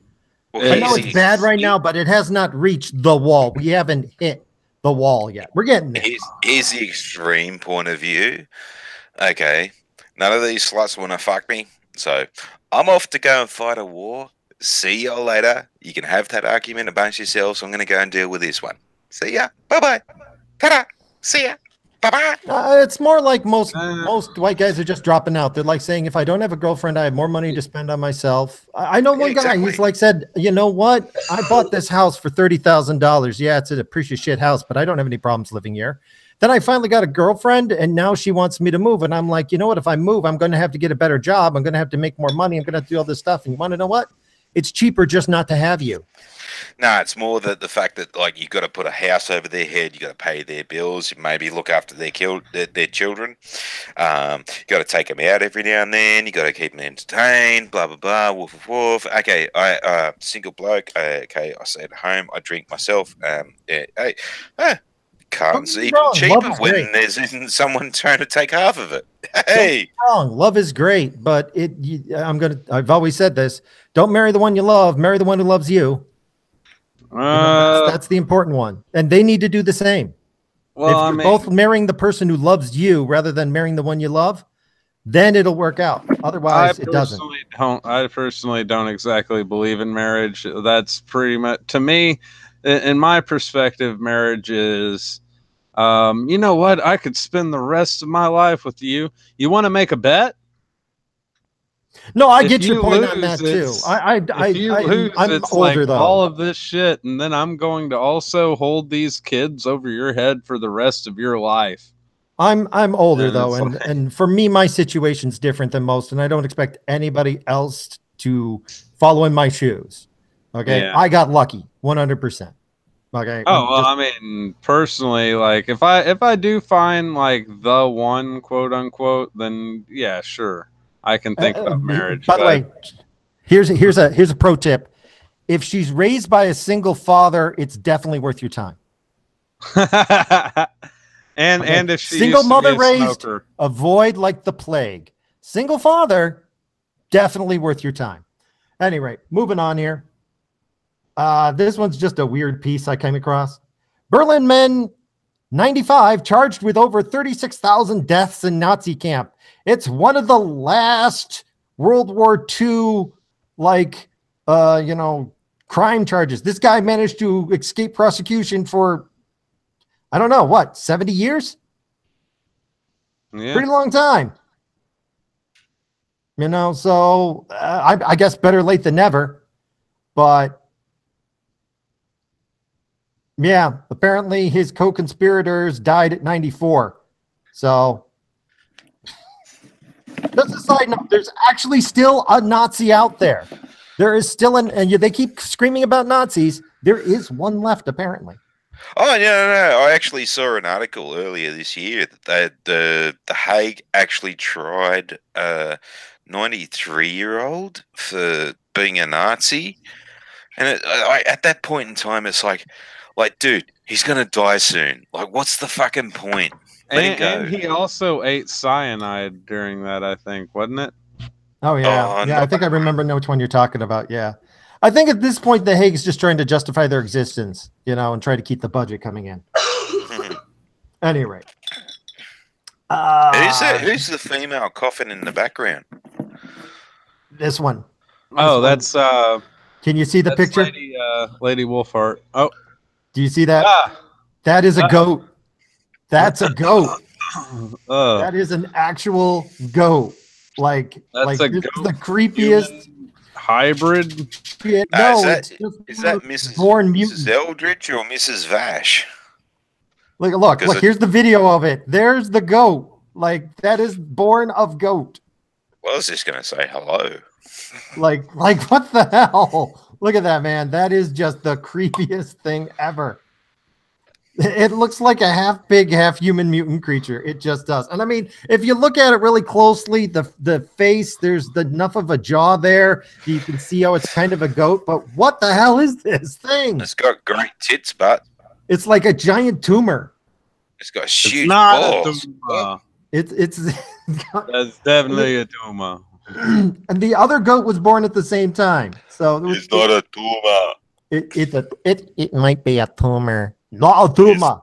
B: Well,
A: I know it's bad right now, but it has not reached the wall. We haven't hit the wall yet. We're getting there.
B: Here's the extreme point of view. Okay, none of these sluts want to fuck me, so I'm off to go and fight a war. See y'all later. You can have that argument amongst yourselves. I'm going to go and deal with this one. See ya. Bye-bye. Ta-da. See ya. Bye-bye.
A: It's more like most white guys are just dropping out. They're like saying, if I don't have a girlfriend, I have more money to spend on myself. I know one guy, he's like said, you know what? I bought this house for $30,000. Yeah, it's a pretty shit house, but I don't have any problems living here. Then I finally got a girlfriend, and now she wants me to move. And I'm like, you know what? If I move, I'm going to have to get a better job. I'm going to have to make more money. I'm going to have to do all this stuff. And you want to know what? It's cheaper just not to have you.
B: No, it's more the fact that like you got to put a house over their head, you got to pay their bills, maybe look after their children. You got to take them out every now and then. You got to keep them entertained. Blah blah blah. Woof woof woof. Okay, I single bloke. Okay, I stay at home. I drink myself. Hey, carton's even cheaper when there isn't someone trying to take half of it. Hey,
A: wrong. Love is great, but I've always said this: don't marry the one you love. Marry the one who loves you. That's the important one, and they need to do the same. Well, if you're both marrying the person who loves you rather than marrying the one you love, then it'll work out. Otherwise, it doesn't.
C: I personally don't exactly believe in marriage. That's pretty much, to me, in my perspective, marriage is, you know what? I could spend the rest of my life with you. You want to make a bet?
A: No, I get your point on that too. I'm older though.
C: All of this shit, and then I'm going to also hold these kids over your head for the rest of your life.
A: I'm older though, and for me, my situation's different than most, and I don't expect anybody else to follow in my shoes. Okay, yeah. I got lucky, 100%. Okay.
C: Oh well, I mean, personally, like if I do find like the one, quote unquote, then yeah, sure. I can think about marriage.
A: By the way, here's a pro tip. If she's raised by a single father, it's definitely worth your time.
C: and if she's
A: single mother raised, avoid like the plague. Single father, definitely worth your time. Anyway, moving on here. This one's just a weird piece I came across. Berlin men 95 charged with over 36,000 deaths in Nazi camp. It's one of the last World War II, like, crime charges. This guy managed to escape prosecution for, I don't know, what, 70 years? Yeah. Pretty long time. You know, so I guess better late than never. But Yeah, apparently his co-conspirators died at 94. So, just a side note, there's actually still a Nazi out there. There is still and they keep screaming about Nazis. There is one left, apparently.
B: Oh no! I actually saw an article earlier this year that the Hague actually tried a 93-year-old for being a Nazi, and at that point in time, it's like, dude, he's gonna die soon. Like, what's the fucking point? Let him go.
C: And he also ate cyanide during that, I think, wasn't it?
A: Oh yeah,
B: Oh,
A: yeah. I think I remember which one you're talking about. Yeah, I think at this point the Hague is just trying to justify their existence, and try to keep the budget coming in. Anyway,
B: who's the female coughing in the background?
A: this one.
C: Oh, that's
A: Can you see the picture?
C: Lady Wolfheart. Oh,
A: Do you see that?
C: ah,
A: That is a goat. That's a goat.
C: oh,
A: That is an actual goat. Like
C: That's a
A: this is
C: goat
A: the creepiest
C: hybrid.
A: shit.
B: Is
A: No,
B: that-
A: it's just
B: Is that Mrs.
A: born
B: Mrs.
A: mutant.
B: Eldritch or Mrs. Vash?
A: Look,
B: Does it-
A: here's the video of it. There's the goat. Like that is born of goat.
B: Well, I was just gonna say hello.
A: Like what the hell? Look at that, man. That is just the creepiest thing ever. It looks like a half pig, half human mutant creature. It just does. And I mean, if you look at it really closely, the face, there's enough of a jaw there. You can see how it's kind of a goat. But what the hell is this thing?
B: It's got great tits, but
A: It's like a giant tumor.
B: it's got
C: It's
B: huge
C: not
B: balls.
C: a tumor.
A: It's
C: That's definitely a tumor.
A: and the other goat was born at the same time. So
B: It's not a tumor.
A: it might be a tumor. Not a tumor.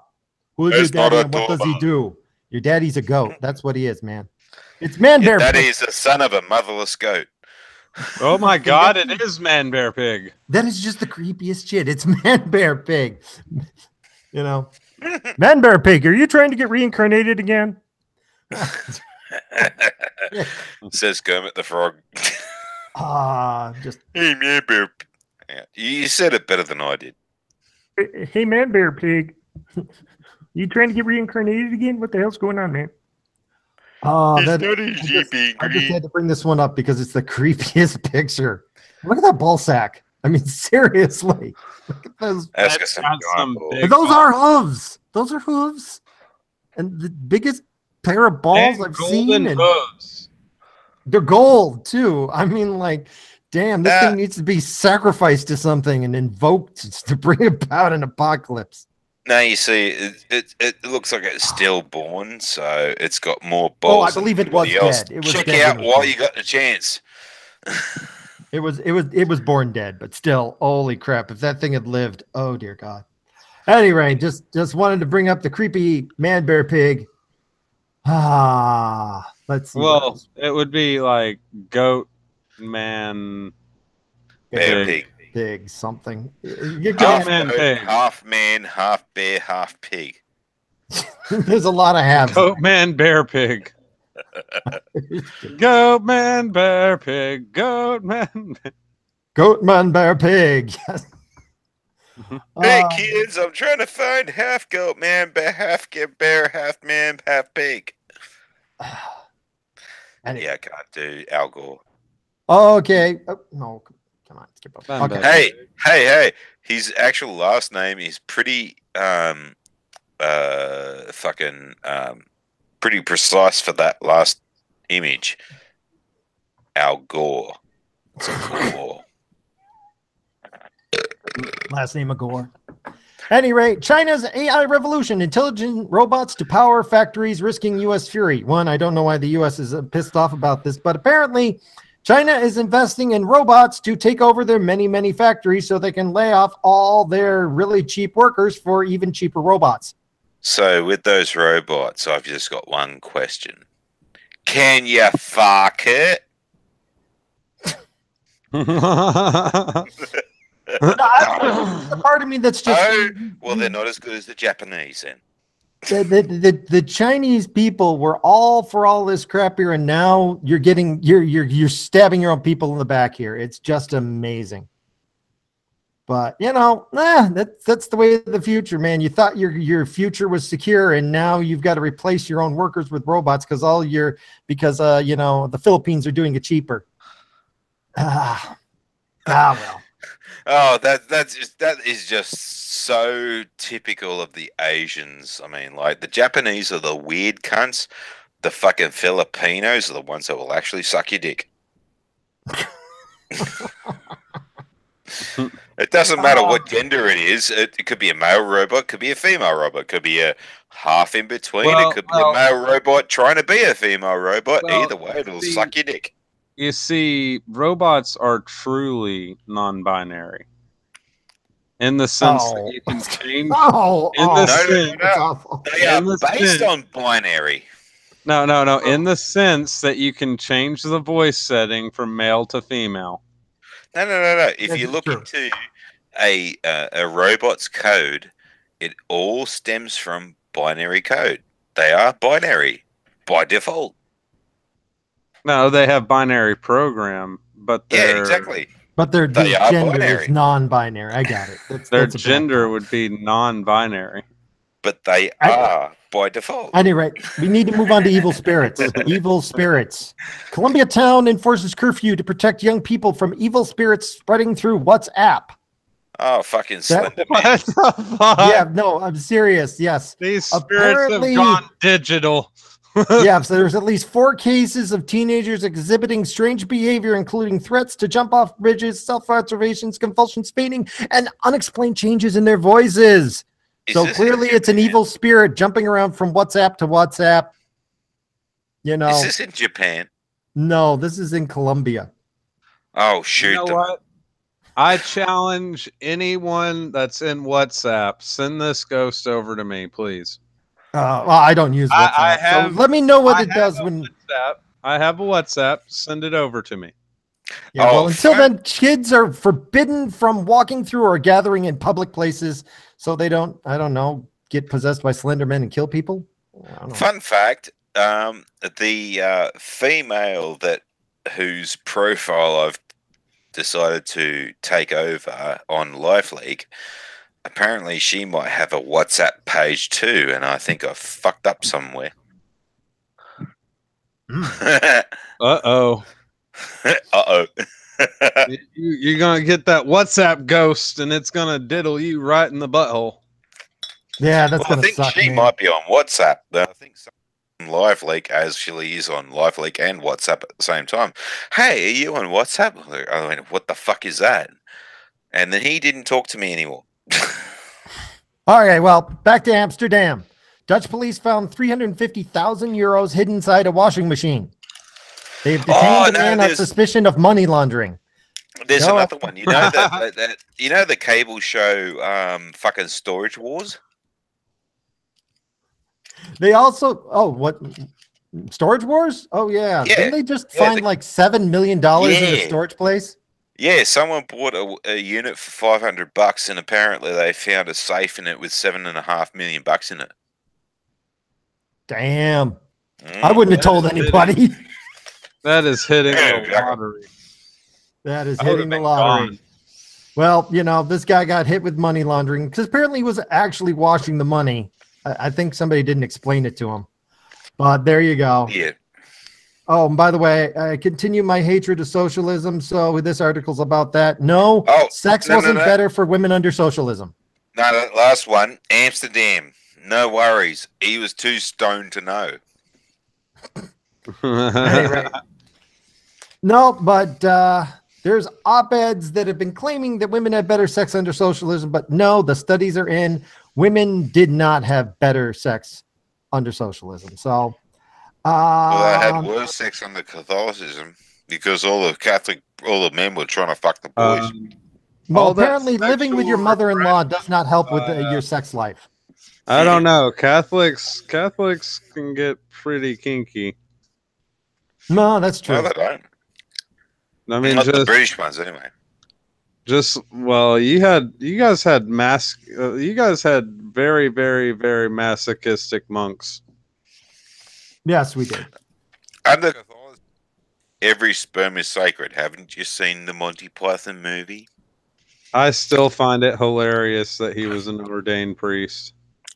A: Who's your
B: it's not
A: daddy
B: a
A: and what does he
B: tumor.
A: do? Your daddy's a goat. That's what he is, man. It's man bear.
B: That
A: Pig.
B: is the son of a motherless goat.
C: Oh my god, it is Man Bear Pig.
A: That is just the creepiest shit. It's man bear pig. Man bear pig. Are you trying to get reincarnated again?
B: Says Kermit the Frog.
A: Just
B: Hey, man, bear. Yeah, you said it better than I did.
E: Hey, man, bear pig. You trying to get reincarnated again? What the hell's going on, man?
A: I just had to bring this one up because it's the creepiest picture. Look at that ball sack. I mean, seriously. Look at those.
B: That's got
C: That's
B: some
C: got some
B: giant balls.
C: big-
A: And those are hooves. Those are hooves. And the biggest pair of balls
C: And
A: I've
C: golden
A: seen. And
C: hooves.
A: they're gold, too. I mean, like, damn, this
B: That-
A: thing needs to be sacrificed to something and invoked to bring about an apocalypse.
B: No, you see, it looks like it's stillborn, so it's got more
A: Oh,
B: balls.
A: I believe
B: than
A: it was
B: everybody else.
A: dead. It was
B: Check
A: dead
B: out
A: when it was
B: while
A: born.
B: you got the chance.
A: It was born dead, but still, holy crap! If that thing had lived, oh dear God. Anyway, just wanted to bring up the creepy man bear pig. Let's see. what
C: Well,
A: else.
C: it would be like goat man.
B: Bear
C: Pig.
B: pig.
A: Pig something. You
C: Goat
A: can't-
C: man
B: goat,
C: pig.
B: half man, half bear, half pig.
A: There's a lot of halves.
C: Goat man bear pig. Goat man bear pig. Goat man.
A: Goat man bear pig. Yes.
B: Hey
A: Uh,
B: kids, I'm trying to find half goat man, half bear, half man, half pig.
A: anyway.
B: Yeah, I can't do Al Gore.
A: Okay. Oh, no, come on, skip up.
C: Man
A: Okay.
C: bear.
B: Hey, his actual last name is pretty pretty precise for that last image. Al Gore. It's a Gore.
A: Last name of Gore. Any rate, China's AI revolution, intelligent robots to power factories, risking U.S. fury. One, I don't know why the U.S. is pissed off about this, but apparently China is investing in robots to take over their many, many factories so they can lay off all their really cheap workers for even cheaper robots.
B: So with those robots, I've just got one question. Can you fuck it?
A: There's a part of me that's just
B: Oh, well, they're not as good as the Japanese then.
A: the Chinese people were all for all this crap here, and now you're stabbing your own people in the back here. It's just amazing. But that's the way of the future, man. You thought your future was secure, and now you've got to replace your own workers with robots because the Philippines are doing it cheaper. Well.
B: Oh, that is just so typical of the Asians. I mean, like the Japanese are the weird cunts. The fucking Filipinos are the ones that will actually suck your dick. It doesn't matter what gender it is. It could be a male robot, could be a female robot, could be a half in between.
C: Well,
B: it could be a male robot trying to be a female robot.
C: Well,
B: Either way, it'll suck your dick.
C: You see, robots are truly non-binary in the sense that you can change.
A: That's awful.
B: They are based on binary.
C: No. In the sense that you can change the voice setting from male to female.
B: No. If you look into a robot's code, it all stems from binary code. They are binary by default.
C: No, they have binary program, but
B: Yeah, exactly.
A: But their gender
B: binary.
A: is non-binary. I got it.
C: Their
A: that's
C: gender would be non-binary.
B: But they are by default.
A: At any rate, we need to move on to evil spirits. Evil spirits. Columbia Town enforces curfew to protect young people from evil spirits spreading through WhatsApp.
B: Oh, fucking Slender Man.
C: What the fuck?
A: Yeah, no, I'm serious. Yes.
C: These spirits have gone digital.
A: Yeah, so there's at least 4 cases of teenagers exhibiting strange behavior, including threats to jump off bridges, self-observations, convulsions, fainting, and unexplained changes in their voices. So clearly it's an evil spirit jumping around from WhatsApp to WhatsApp.
B: Is this in Japan?
A: No, this is in Colombia.
B: Oh, shoot.
C: You know what? I challenge anyone that's in WhatsApp, send this ghost over to me, please.
A: Well, I don't use WhatsApp. So let me know what it does when.
C: I have a WhatsApp. Send it over to me.
A: Yeah, well, until then, kids are forbidden from walking through or gathering in public places, so they don't, I don't know, get possessed by Slendermen and kill people.
B: Fun fact: the female whose profile I've decided to take over on LifeLeak. Apparently, she might have a WhatsApp page too, and I think I've fucked up somewhere.
C: Uh-oh. You're going to get that WhatsApp ghost, and it's going to diddle you right in the butthole.
A: Yeah, that's going to suck.
B: I think she might be on WhatsApp. I think LifeLeak actually is on LifeLeak and WhatsApp at the same time. Hey, are you on WhatsApp? I mean, what the fuck is that? And then he didn't talk to me anymore.
A: All right, well, back to Amsterdam. Dutch police found 350,000 euros hidden inside a washing machine. They've detained the man on suspicion of money laundering.
B: There's another one. You know the cable show fucking Storage Wars?
A: They also what Storage Wars? Oh yeah. Didn't they just find like $7 million in a storage place?
B: Yeah, someone bought a unit for $500, and apparently they found a safe in it with $7.5 million in it.
A: Damn. I wouldn't have told anybody.
C: That is hitting the lottery.
A: That is hitting the lottery. Gone. Well, this guy got hit with money laundering because apparently he was actually washing the money. I think somebody didn't explain it to him. But there you go.
B: Yeah.
A: Oh, and by the way, I continue my hatred of socialism. So this article's about that. No, sex wasn't better for women under socialism.
B: No, that last one, Amsterdam. No worries. He was too stoned to know.
A: Anyway. No, but there's op-eds that have been claiming that women had better sex under socialism. But no, the studies are in. Women did not have better sex under socialism. So...
B: I had worse sex under Catholicism because all the men were trying to fuck the boys.
A: Well, apparently living with your mother-in-law does not help with your sex life.
C: I don't know. Catholics can get pretty kinky.
A: No, that's true.
B: No, they don't.
C: I mean,
B: not the British ones, anyway.
C: You guys had very, very, very masochistic monks.
A: Yes, we did.
B: Under Catholicism, every sperm is sacred. Haven't you seen the Monty Python movie?
C: I still find it hilarious that he was an ordained priest.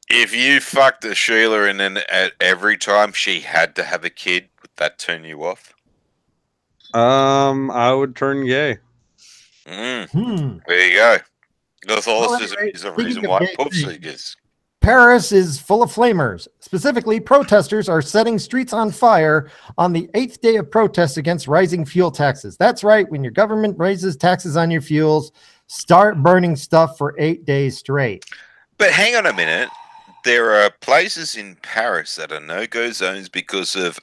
B: If you fucked a Sheila and then at every time she had to have a kid, would that turn you off?
C: I would turn gay.
A: Hmm.
B: There you go.
A: Well,
B: Catholicism
A: anyway,
B: is the
A: speaking
B: reason
A: of
B: why
A: gay
B: pussy
A: things,
B: is.
A: Paris is full of flamers. Specifically, protesters are setting streets on fire on the 8th day of protests against rising fuel taxes. That's right. When your government raises taxes on your fuels, start burning stuff for 8 days straight.
B: But hang on a minute. There are places in Paris that are no-go zones because of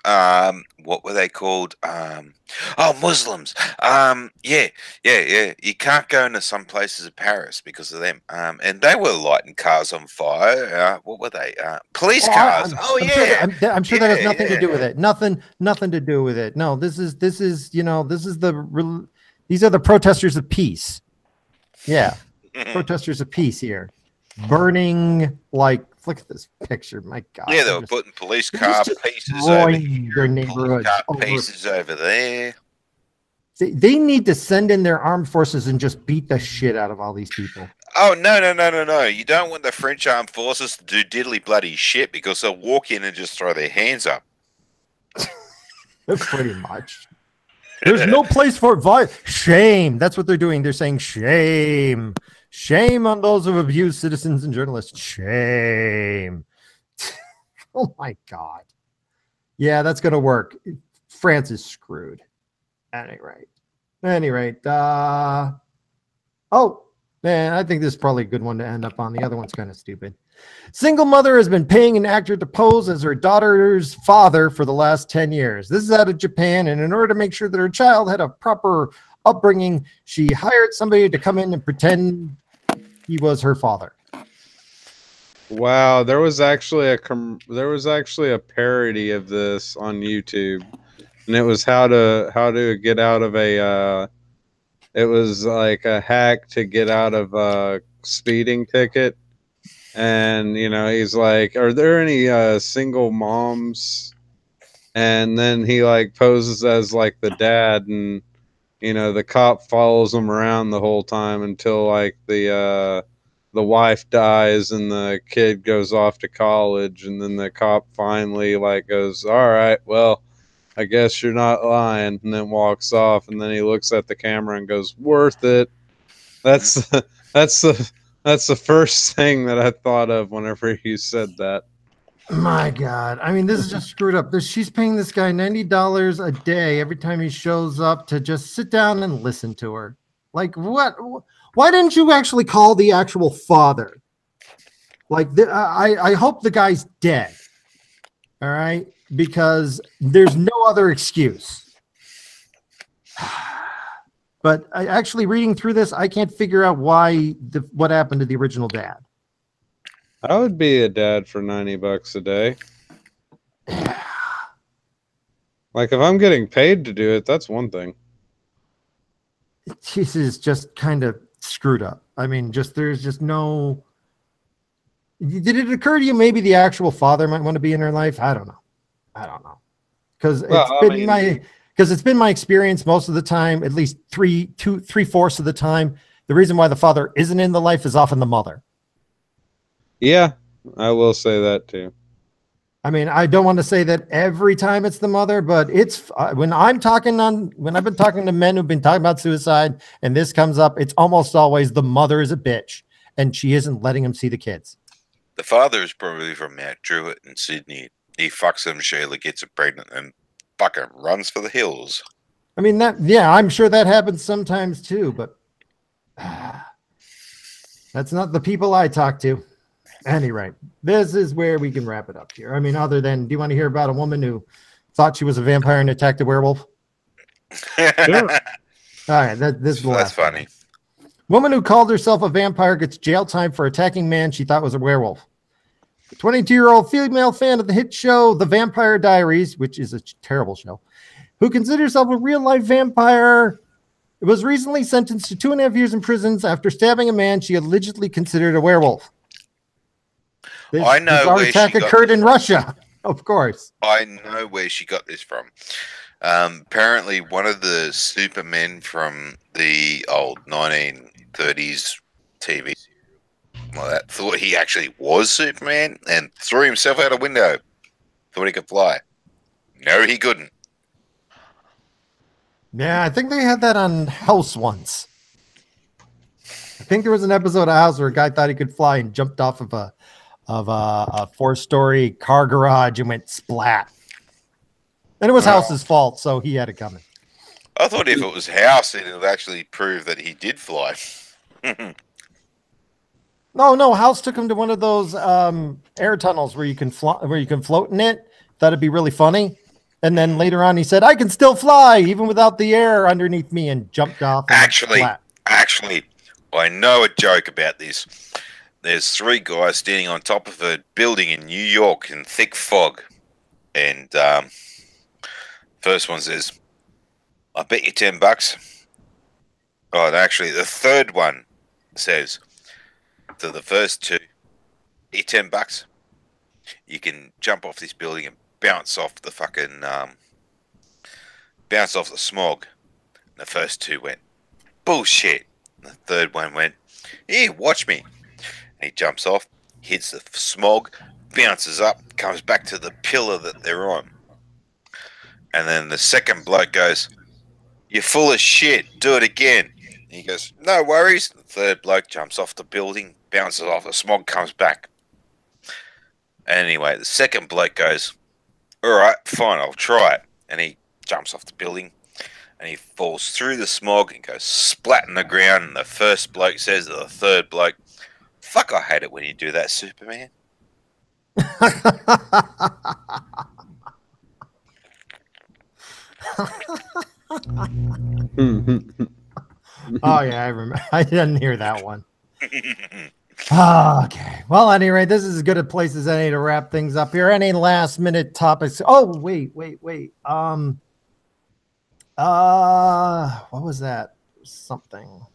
B: what were they called? Muslims. Yeah. You can't go into some places of Paris because of them. And they were lighting cars on fire. What were they? Police cars.
A: I'm sure that has
B: Yeah,
A: nothing to
B: yeah.
A: do with it. Nothing to do with it. No, these are the protesters of peace. Yeah, protesters of peace here, burning like. Look at this picture. My God.
B: Yeah, they were putting police
A: they're
B: car
A: just
B: pieces over
A: destroying
B: here,
A: their
B: police
A: neighborhoods
B: car
A: over-
B: pieces over there.
A: They need to send in their armed forces and just beat the shit out of all these people.
B: Oh, no. You don't want the French armed forces to do diddly bloody shit because they'll walk in and just throw their hands up.
A: Pretty much. There's no place for violence. Shame. That's what they're doing. They're saying shame. Shame on those who abuse citizens and journalists. Shame. Oh my God. Yeah, that's going to work. France is screwed. At any rate. Oh, man, I think this is probably a good one to end up on. The other one's kind of stupid. Single mother has been paying an actor to pose as her daughter's father for the last 10 years. This is out of Japan, and in order to make sure that her child had a proper upbringing, she hired somebody to come in and pretend he was her father.
C: Wow, there was actually a parody of this on YouTube, and it was how to get out of a it was like a hack to get out of a speeding ticket. And he's like, are there any single moms? And then he like poses as like the dad, and the cop follows him around the whole time until like the wife dies and the kid goes off to college, and then the cop finally like goes, all right, well, I guess you're not lying, and then walks off, and then he looks at the camera and goes, worth it. That's the first thing that I thought of whenever you said that.
A: My God. I mean, this is just screwed up. She's paying this guy $90 a day every time he shows up to just sit down and listen to her. Like, what? Why didn't you actually call the actual father? Like, I hope the guy's dead. All right? Because there's no other excuse. But actually reading through this, I can't figure out what happened to the original dad.
C: I would be a dad for $90 a day. Like, if I'm getting paid to do it, that's one thing.
A: This is just kind of screwed up. I mean, there's just no. Did it occur to you maybe the actual father might want to be in her life? I don't know. Because it's been my experience most of the time, at least three-fourths of the time, the reason why the father isn't in the life is often the mother.
C: Yeah, I will say that too.
A: I mean, I don't want to say that every time it's the mother, but it's when I've been talking to men who've been talking about suicide and this comes up, it's almost always the mother is a bitch and she isn't letting him see the kids.
B: The father is probably from Mount Druitt in Sydney. He fucks them, Sheila gets her pregnant, and fucking runs for the hills.
A: I mean, I'm sure that happens sometimes too, but that's not the people I talk to. Anyway, this is where we can wrap it up here. I mean, other than, do you want to hear about a woman who thought she was a vampire and attacked a werewolf?
E: Sure.
A: All right, this is the
B: That's
A: last
B: funny.
A: Woman who called herself a vampire gets jail time for attacking man she thought was a werewolf. The 22-year-old female fan of the hit show The Vampire Diaries, which is a terrible show, who considers herself a real-life vampire, was recently sentenced to 2.5 years in prison after stabbing a man she allegedly considered a werewolf.
B: I know
A: This
B: where
A: attack
B: she got
A: occurred
B: this
A: in
B: from.
A: Russia, of course.
B: I know where she got this from. Apparently, one of the supermen from the old 30s TV like that thought he actually was Superman and threw himself out a window. Thought he could fly. No, he couldn't.
A: Yeah, I think they had that on House once. I think there was an episode of House where a guy thought he could fly and jumped off of a 4-story car garage and went splat. And it was House's fault, so he had it coming.
B: I thought if it was House, then it would actually prove that he did fly.
A: No, House took him to one of those air tunnels where you can float in it. That'd be really funny. And then later on, he said, "I can still fly even without the air underneath me," and jumped off. And
B: Actually, I know a joke about this. There's 3 guys standing on top of a building in New York in thick fog, and first one says, "I bet you $10." Oh, and actually, the third one says to the first 2, "You $10. You can jump off this building and bounce off the fucking bounce off the smog." And the first 2 went, "Bullshit." And the third one went, "Here, watch me." And he jumps off, hits the smog, bounces up, comes back to the pillar that they're on. And then the second bloke goes, "You're full of shit. Do it again." And he goes, "No worries." The third bloke jumps off the building, bounces off the smog, comes back. Anyway, the second bloke goes, "All right, fine, I'll try it." And he jumps off the building and he falls through the smog and goes splat in the ground. And the first bloke says to the third bloke, "Fuck, I hate it when you do that, Superman."
A: Oh yeah, I remember. I didn't hear that one. Okay. Well, at any rate, this is as good a place as any to wrap things up here. Any last minute topics? Oh, wait. What was that? Something.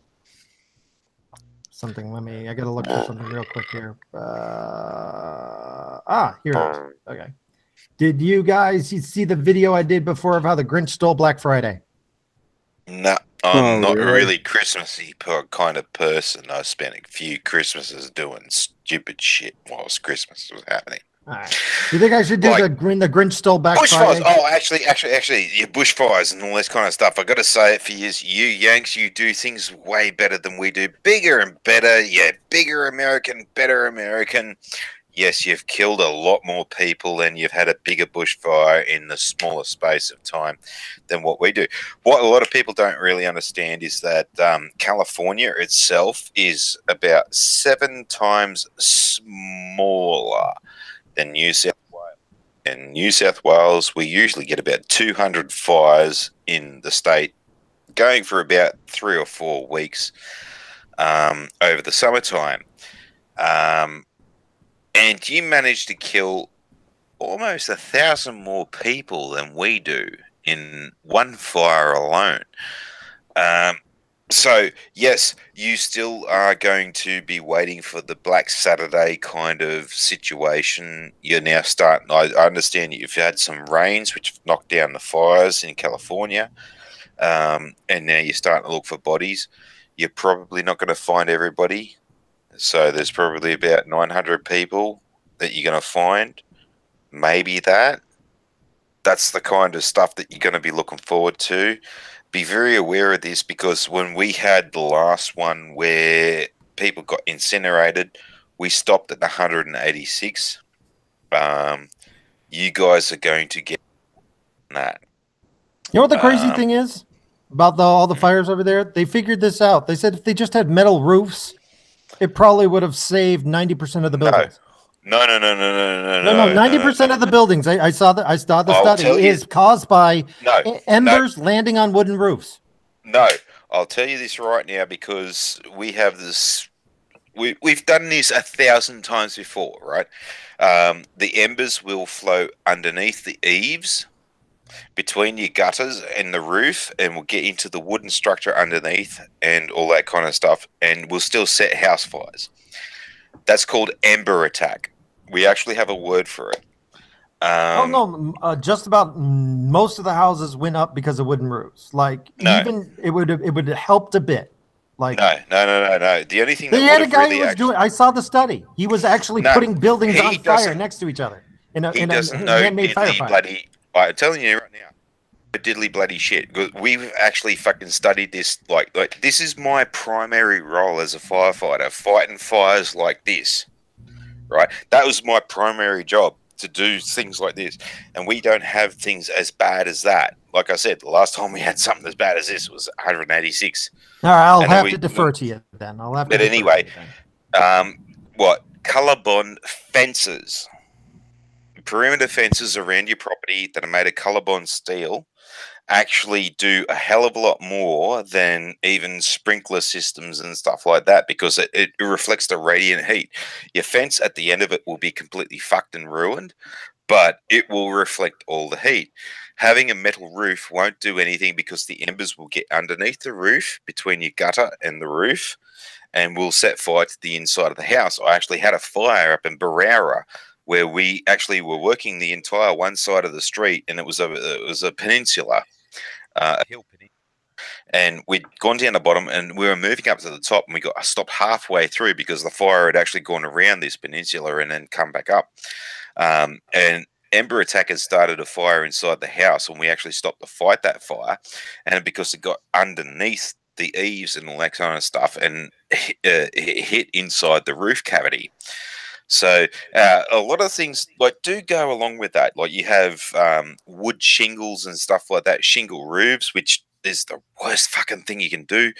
A: I gotta look for something real quick here. Here it is. Okay. Did you guys see the video I did before of how the Grinch stole Black Friday?
B: No, I'm not really Christmassy kind of person. I spent a few Christmases doing stupid shit whilst Christmas was happening.
A: All right. Do you think I should do the Grinch stole Black Friday?
B: Bushfires. Oh, actually, yeah, bushfires and all this kind of stuff. I got to say it for you Yanks. You do things way better than we do. Bigger and better. Yeah, bigger American, better American. Yes, you've killed a lot more people and you've had a bigger bushfire in the smaller space of time than what we do. What a lot of people don't really understand is that California itself is about 7 times smaller than New South Wales. In New South Wales, we usually get about 200 fires in the state, going for about 3 or 4 weeks over the summertime. And you manage to kill almost 1,000 more people than we do in one fire alone. So, yes, you still are going to be waiting for the Black Saturday kind of situation. You're now starting, I understand you've had some rains which have knocked down the fires in California, and now you're starting to look for bodies. You're probably not going to find everybody. So there's probably about 900 people that you're going to find. Maybe that. That's the kind of stuff that you're going to be looking forward to. Be very aware of this, because when we had the last one where people got incinerated, we stopped at 186. You guys are going to get that.
A: You know what the crazy thing is about all the fires over there? They figured this out. They said if they just had metal roofs, it probably would have saved 90% of the buildings.
B: No.
A: 90% of the buildings. I saw the study is caused by embers landing on wooden roofs.
B: No, I'll tell you this right now, because we have this. We've done this 1,000 times before, right? The embers will flow underneath the eaves, between your gutters and the roof, and we'll get into the wooden structure underneath and all that kind of stuff, and we'll still set house fires. That's called ember attack. We actually have a word for it.
A: Just about most of the houses went up because of wooden roofs. Even it would have helped a bit. Like
B: no. The only thing
A: they
B: that
A: had
B: would
A: a
B: have
A: guy
B: really
A: who was
B: actually,
A: doing. I saw the study. He was actually
B: No,
A: putting buildings
B: he
A: on fire
B: doesn't-
A: next to each other
B: he
A: in a
B: doesn't know
A: man-made
B: diddly
A: firefight.
B: bloody. I'm telling you right now, diddly bloody shit. We've actually fucking studied this. Like this is my primary role as a firefighter, fighting fires like this. Right, that was my primary job, to do things like this, and we don't have things as bad as that. Like I said, the last time we had something as bad as this was 186.
A: All right, I'll
B: And then
A: have to defer to you then. I'll have to.
B: But
A: defer
B: anyway,
A: to you then.
B: What color bond fences, perimeter fences around your property that are made of color bond steel, actually do a hell of a lot more than even sprinkler systems and stuff like that, because it reflects the radiant heat. Your fence at the end of it will be completely fucked and ruined, but it will reflect all the heat. Having a metal roof won't do anything, because the embers will get underneath the roof, between your gutter and the roof, and will set fire to the inside of the house. I actually had a fire up in Barara, where we actually were working the entire one side of the street, and it was a peninsula, a hill peninsula, and we'd gone down the bottom, and we were moving up to the top, and we got stopped halfway through because the fire had actually gone around this peninsula and then come back up, and ember attackers started a fire inside the house, and we actually stopped to fight that fire, and because it got underneath the eaves and all that kind of stuff, and hit inside the roof cavity. So a lot of things like do go along with that. Like you have wood shingles and stuff like that, shingle roofs, which is the worst fucking thing you can do.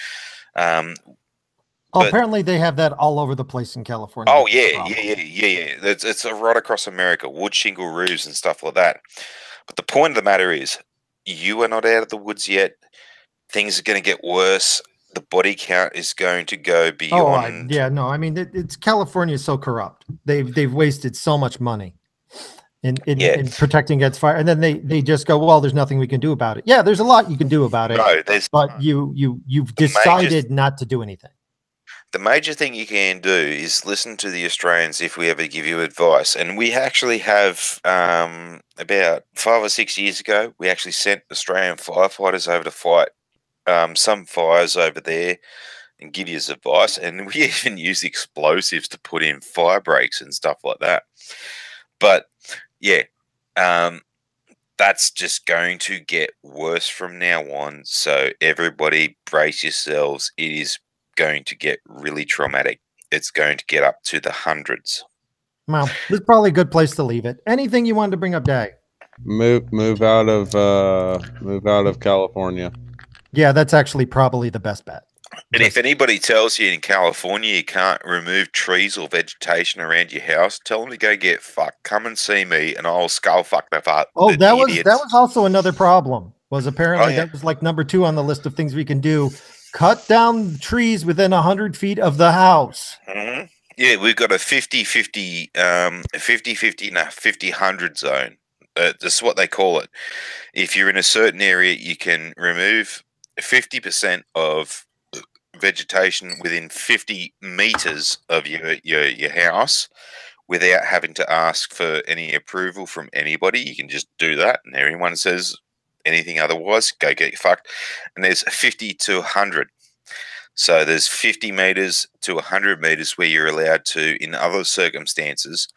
B: But,
A: apparently they have that all over the place in California.
B: Oh yeah. It's right across America, wood shingle roofs and stuff like that. But the point of the matter is, you are not out of the woods yet. Things are going to get worse. The body count is going to go beyond.
A: I mean, it's California is so corrupt. They've wasted so much money in protecting against fire, and then they just go, well, there's nothing we can do about it. Yeah, there's a lot you can do about it.
B: No,
A: but you've decided not to do anything.
B: The major thing you can do is listen to the Australians if we ever give you advice. And we actually have, about 5 or 6 years ago, we actually sent Australian firefighters over to fight some fires over there and give you advice. And we even use explosives to put in fire breaks and stuff like that. But yeah, that's just going to get worse from now on. So everybody brace yourselves. It is going to get really traumatic. It's going to get up to the hundreds.
A: Well, this is probably a good place to leave it. Anything you wanted to bring up, Day?
C: Move out of California.
A: Yeah, that's actually probably the best bet.
B: And if anybody tells you in California you can't remove trees or vegetation around your house, tell them to go get fucked. Come and see me, and I'll skull fuck them up.
A: Oh, that was also another problem. Was apparently that was like number 2 on the list of things we can do. Cut down trees within 100 feet of the house.
B: Mm-hmm. Yeah, we've got a 50-50, 50-100 zone. That's what they call it. If you're in a certain area, you can remove 50% of vegetation within 50 meters of your house without having to ask for any approval from anybody. You can just do that, and everyone says anything otherwise, go get fucked. And there's 50 to 100. So there's 50 meters to 100 meters where you're allowed to, in other circumstances.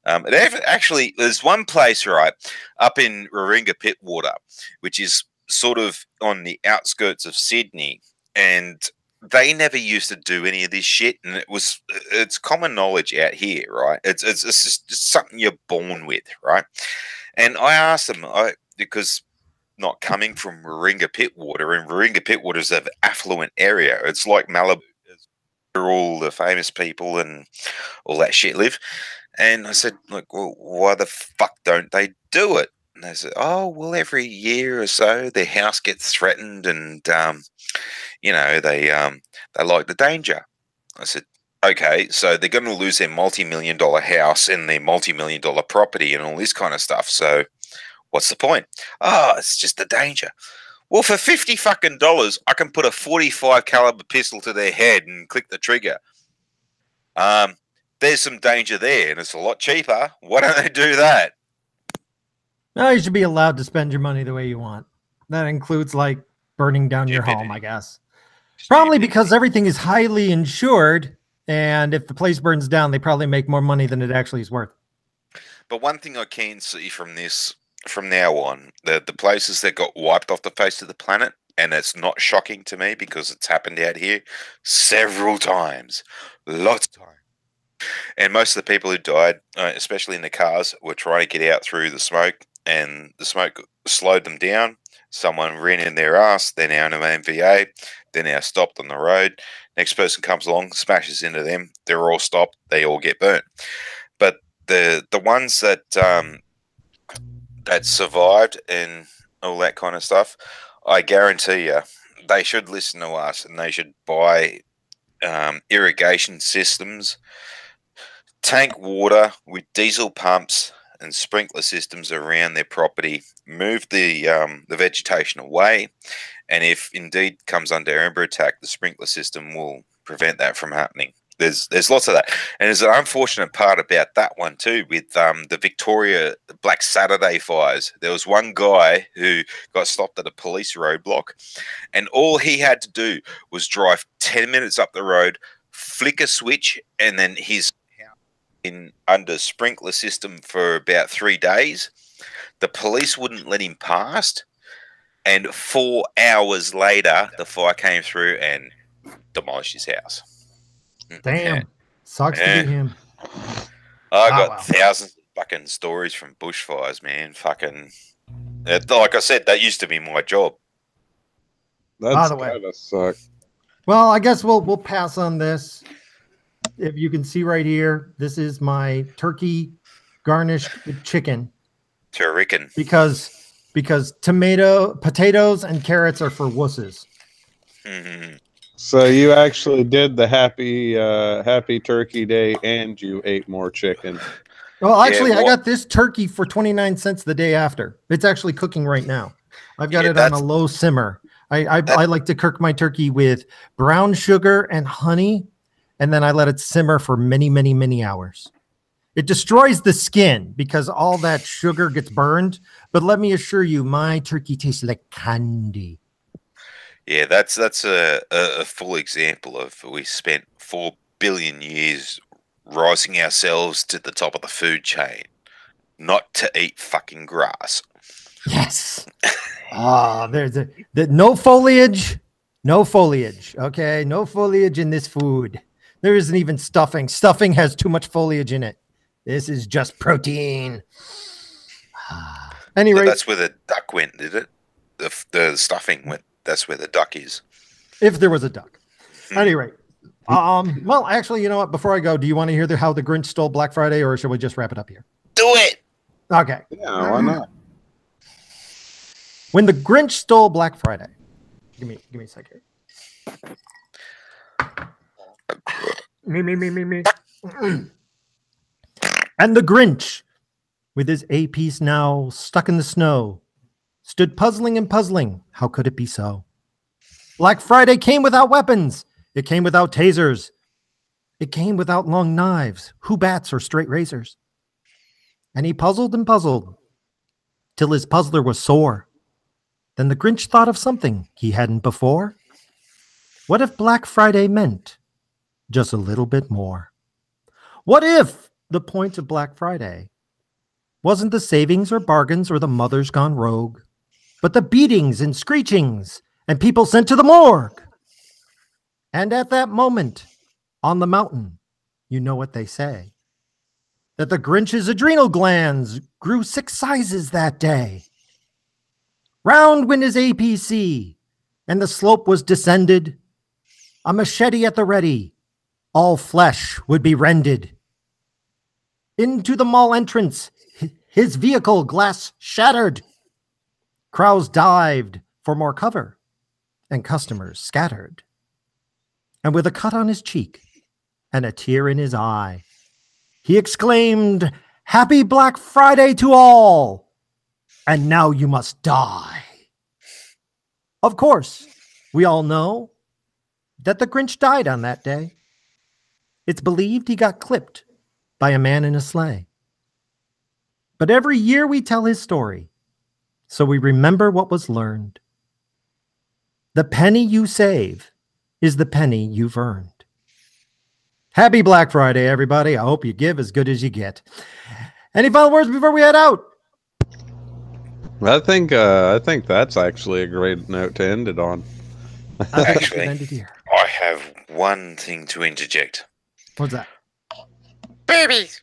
B: Actually, there's one place, right, up in Warringah Pittwater, which is sort of on the outskirts of Sydney, and they never used to do any of this shit, and it's common knowledge out here, right? It's just something you're born with, right? And I asked them, because not coming from Warringah Pittwater, and Warringah Pittwater is an affluent area. It's like Malibu, where all the famous people and all that shit live. And I said, look, well, why the fuck don't they do it? And they said, oh, well, every year or so their house gets threatened, and they like the danger. I said, okay, so they're going to lose their multi-million-dollar house and their multi-million-dollar property and all this kind of stuff. So what's the point? Oh, it's just the danger. Well, for $50 fucking, I can put a 45 caliber pistol to their head and click the trigger. There's some danger there, and it's a lot cheaper. Why don't they do that?
A: No, you should be allowed to spend your money the way you want. That includes like burning down your home, I guess. Probably because everything is highly insured, and if the place burns down, they probably make more money than it actually is worth.
B: But one thing I can see from this, from now on, the places that got wiped off the face of the planet, and it's not shocking to me because it's happened out here several times, lots of times. And most of the people who died, especially in the cars, were trying to get out through the smoke, and the smoke slowed them down. Someone ran in their ass. They're now in an MVA. They're now stopped on the road. Next person comes along, smashes into them. They're all stopped. They all get burnt. But the ones that that survived and all that kind of stuff, I guarantee you, they should listen to us and they should buy irrigation systems, tank water with diesel pumps and sprinkler systems around their property, move the vegetation away, and if indeed comes under amber attack, the sprinkler system will prevent that from happening. There's lots of that, and there's an unfortunate part about that one too with the Victoria Black Saturday fires. There was one guy who got stopped at a police roadblock, and all he had to do was drive 10 minutes up the road, flick a switch, and then his in under sprinkler system for about 3 days. The police wouldn't let him past, and 4 hours later the fire came through and demolished his house.
A: Damn. Sucks to be him.
B: I got thousands of fucking stories from bushfires, man. Fucking like I said, that used to be my job.
C: That's gotta suck.
A: Well, I guess we'll pass on this. If you can see right here, this is my turkey garnished with chicken.
B: Turrican.
A: Because potatoes and carrots are for wusses.
B: Mm-hmm.
C: So you actually did the happy turkey day and you ate more chicken.
A: Well, actually, I got this turkey for 29 cents the day after. It's actually cooking right now. I've got it on a low simmer. I like to cook my turkey with brown sugar and honey, and then I let it simmer for many, many, many hours. It destroys the skin because all that sugar gets burned. But let me assure you, my turkey tastes like candy.
B: Yeah, that's a full example of we spent 4 billion years rising ourselves to the top of the food chain, not to eat fucking grass.
A: Yes. There's no foliage. No foliage. Okay, no foliage in this food. There isn't even stuffing. Stuffing has too much foliage in it. This is just protein. Anyway,
B: so that's where the duck went, did it? The stuffing went. That's where the duck is.
A: If there was a duck. Anyway, well, actually, you know what? Before I go, do you want to hear how the Grinch stole Black Friday, or should we just wrap it up here?
B: Do it.
A: Okay.
C: Yeah, why not?
A: When the Grinch stole Black Friday, give me a second.
E: Me.
A: And the Grinch, with his A-piece now stuck in the snow, stood puzzling and puzzling. How could it be so? Black Friday came without weapons. It came without tasers. It came without long knives, bats, or straight razors. And he puzzled and puzzled till his puzzler was sore. Then the Grinch thought of something he hadn't before. What if Black Friday meant just a little bit more? What if the point of Black Friday wasn't the savings or bargains or the mothers gone rogue, but the beatings and screechings and people sent to the morgue? And at that moment, on the mountain, you know what they say, that the Grinch's adrenal glands grew 6 sizes that day. Round went his APC, and the slope was descended. A machete at the ready, all flesh would be rended. Into the mall entrance, his vehicle glass shattered. Crowds dived for more cover, and customers scattered. And with a cut on his cheek and a tear in his eye, he exclaimed, "Happy Black Friday to all, and now you must die." Of course, we all know that the Grinch died on that day. It's believed he got clipped by a man in a sleigh. But every year we tell his story, so we remember what was learned. The penny you save is the penny you've earned. Happy Black Friday, everybody. I hope you give as good as you get. Any final words before we head out?
C: I think that's actually a great note to end it on.
B: Actually,
A: End it here.
B: I have one thing to interject.
A: What's that?
B: Boobies!